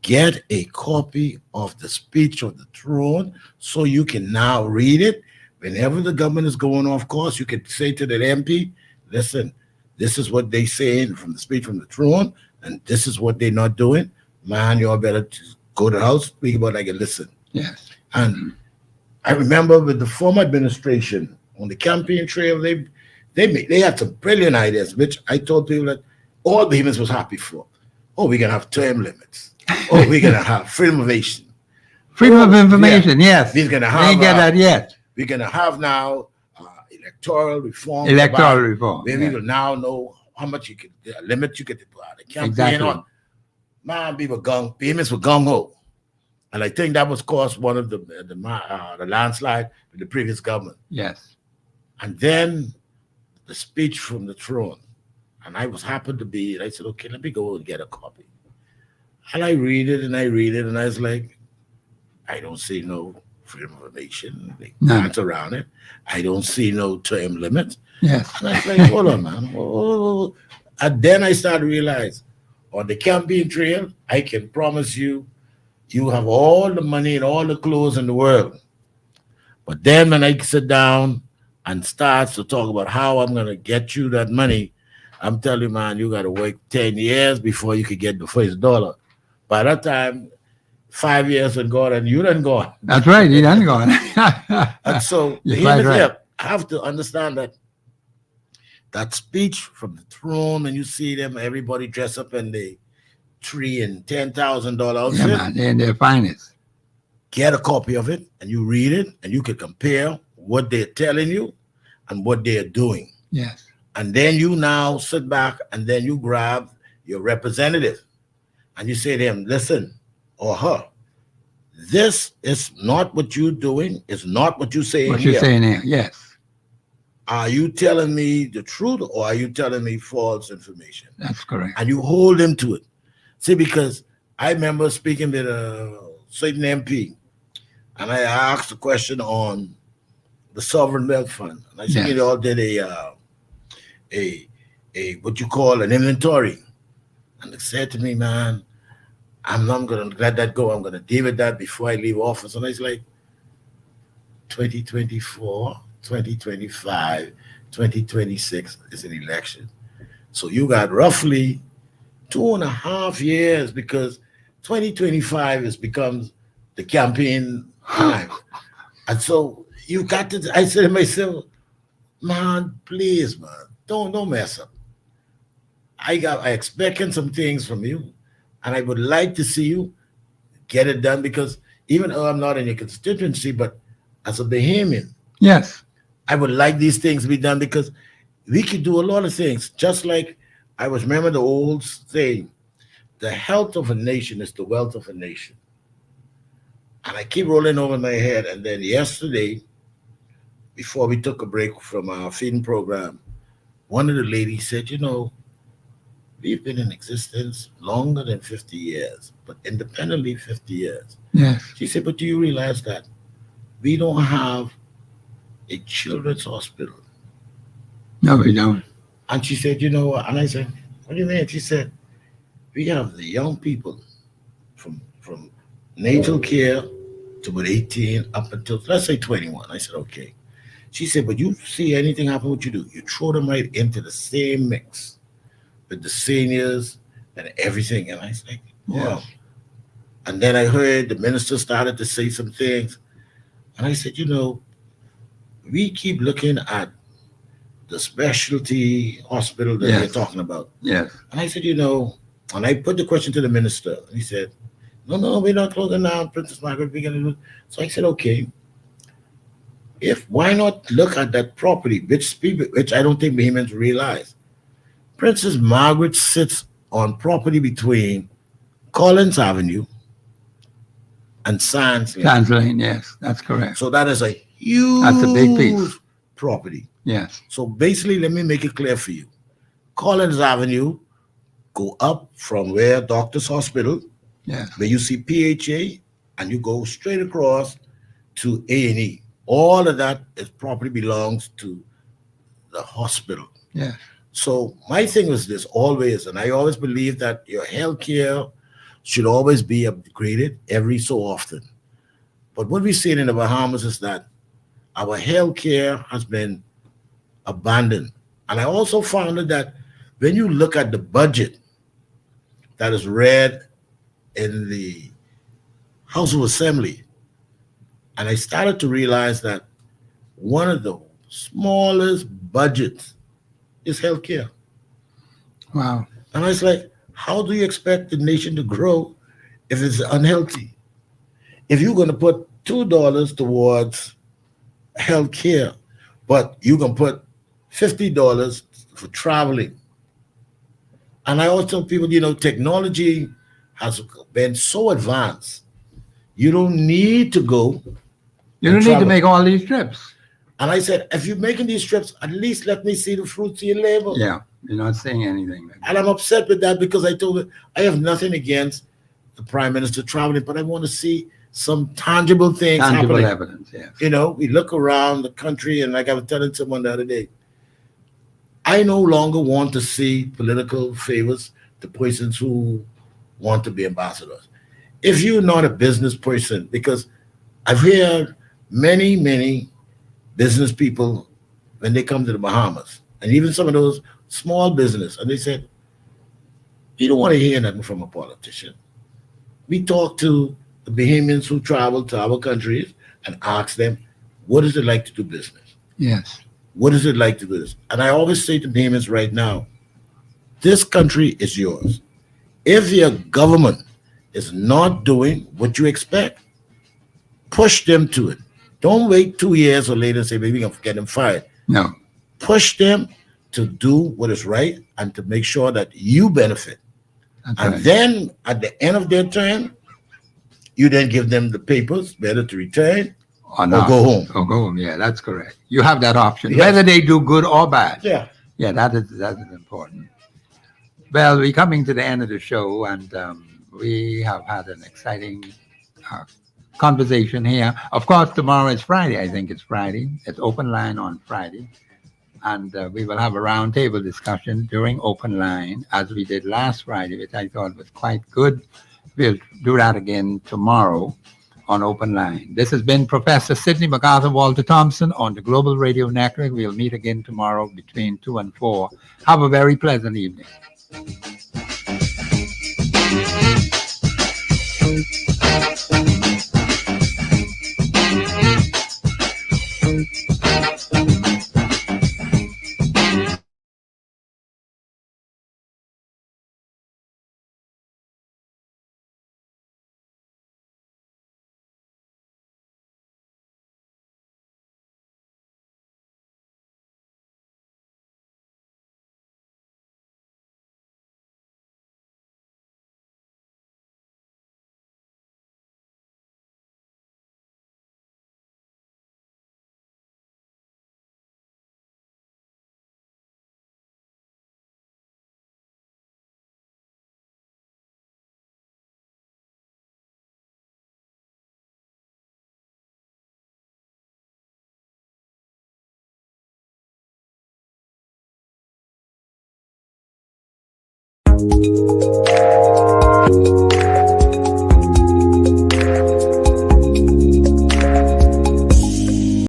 get a copy of the speech of the throne so you can now read it. Whenever the government is going off course, you can say to the MP, listen, this is what they saying from the speech from the throne, and this is what they're not doing. Man, you all better go to the house, speak about it, I can listen.
Yes.
And I remember with the former administration on the campaign trail, they had some brilliant ideas, which I told people that all Bahamians was happy for. Oh, we're gonna have term limits. Oh, we're gonna have freedom of information.
Freedom of information,
yeah.
yes.
We're gonna have.
They ain't get that yet.
We're gonna have now electoral reform.
Reform.
Where we will now know how much you can, the limit you get to put out the campaign
Exactly.
on. Man, payments were gung-ho. And I think that was caused one of the landslide with the previous government.
Yes.
And then the speech from the throne. And I was happened to be, and I said, okay, let me go and get a copy. And I read it, and I was like, I don't see no freedom of information. They dance around it. I don't see no term limit.
Yes.
And I was like, hold on, man. Whoa. And then I started to realize, on the campaign trail, I can promise you, you have all the money and all the clothes in the world. But then when I sit down and start to talk about how I'm going to get you that money, I'm telling you, man, you got to wait 10 years before you could get the first dollar. By that time, 5 years had gone and you done gone.
That's right, you done gone.
And so I have to understand that speech from the throne, and you see them, everybody dressed up in the $3,000 and $10,000 outfit.
Yeah, man, they're in their finest.
Get a copy of it and you read it, and you can compare what they're telling you and what they're doing.
Yes.
And then you now sit back and then you grab your representative and you say to him, listen, or her, this is not what you're doing. It's not what you're saying
What you're saying here, yes.
Are you telling me the truth, or are you telling me false information?
That's correct.
And you hold them to it. See, because I remember speaking with a certain MP, and I asked a question on the sovereign wealth fund. And I said,
Yes.
they all did a what you call an inventory. And they said to me, man, I'm not going to let that go. I'm going to deal with that before I leave office. And I was like, 2024, 2025, 2026 is an election. So you got roughly 2.5 years, because 2025 becomes the campaign time. And so you got to, I said to myself, man, please, man, don't mess up. I expecting some things from you, and I would like to see you get it done, because even though I'm not in your constituency, but as a Bahamian,
yes,
I would like these things to be done, because we could do a lot of things. Just like I was remember the old saying, the health of a nation is the wealth of a nation. And I keep rolling over my head. And then yesterday, before we took a break from our feeding program, one of the ladies said, you know, we've been in existence longer than 50 years, but independently 50 years.
Yes.
She said, but do you realize that we don't have a children's hospital?
No, we don't.
And she said, you know, and I said, what do you mean? She said, we have the young people from natal care to about 18 up until, let's say, 21. I said, okay. She said, but you see anything happen, what you do? You throw them right into the same mix with the seniors and everything. And I was like, wow.
Yeah.
And then I heard the minister started to say some things. And I said, you know, we keep looking at the specialty hospital that
Yes.
they're talking about.
Yes.
And I said, you know, and I put the question to the minister. And he said, no, we're not closing down Princess Margaret. We're going to do. So I said, okay, why not look at that property, which I don't think Bahamians realize. Princess Margaret sits on property between Collins Avenue and Sands Lane.
Sands Lane, yes, that's correct.
So that is a huge
That's a big piece.
property.
Yes.
So basically, let me make it clear for you. Collins Avenue, go up from where Doctor's Hospital,
yes,
where you see PHA, and you go straight across to A&E. All of that is property belongs to the hospital.
yes.
So my thing was this always, and I always believe that your healthcare should always be upgraded every so often. But what we're seeing in the Bahamas is that our healthcare has been abandoned. And I also found that when you look at the budget that is read in the House of Assembly, and I started to realize that one of the smallest budgets is healthcare.
Wow.
And I was like, how do you expect the nation to grow if it's unhealthy? If you're going to put $2 towards healthcare, but you can put $50 for traveling. And I always tell people, technology has been so advanced. You don't need to go.
You don't need to make all these trips.
And I said, if you're making these trips, at least let me see the fruits of your labor.
Yeah, you're not saying anything.
And I'm upset with that because I told her I have nothing against the prime minister traveling, but I want to see some tangible things
Tangible
happening.
evidence, yes.
We look around the country, and like I was telling someone the other day, I no longer want to see political favors to persons who want to be ambassadors. If you're not a business person, because I've heard many business people when they come to the Bahamas, and even some of those small business, and they said, we don't want to hear nothing from a politician. We talk to the Bahamians who travel to our countries and ask them, what is it like to do business?
Yes.
What is it like to do this? And I always say to Bahamians right now, this country is yours. If your government is not doing what you expect, push them to it. Don't wait 2 years or later and say, maybe we're going to get them fired.
No.
Push them to do what is right and to make sure that you benefit.
That's
Then at the end of their term, you then give them the papers, whether to return or go home.
Or go home, yeah, that's correct. You have that option,
Yes.
whether they do good or bad.
Yeah.
Yeah, that is important. Well, we're coming to the end of the show, and we have had an exciting conversation here. Of course, tomorrow is Friday. I think it's Friday. It's open line on Friday. And we will have a roundtable discussion during open line, as we did last Friday, which I thought was quite good. We'll do that again tomorrow on open line. This has been Professor Sidney MacArthur Walter Thompson on the Global Radio Network. We'll meet again tomorrow between 2 and 4. Have a very pleasant evening.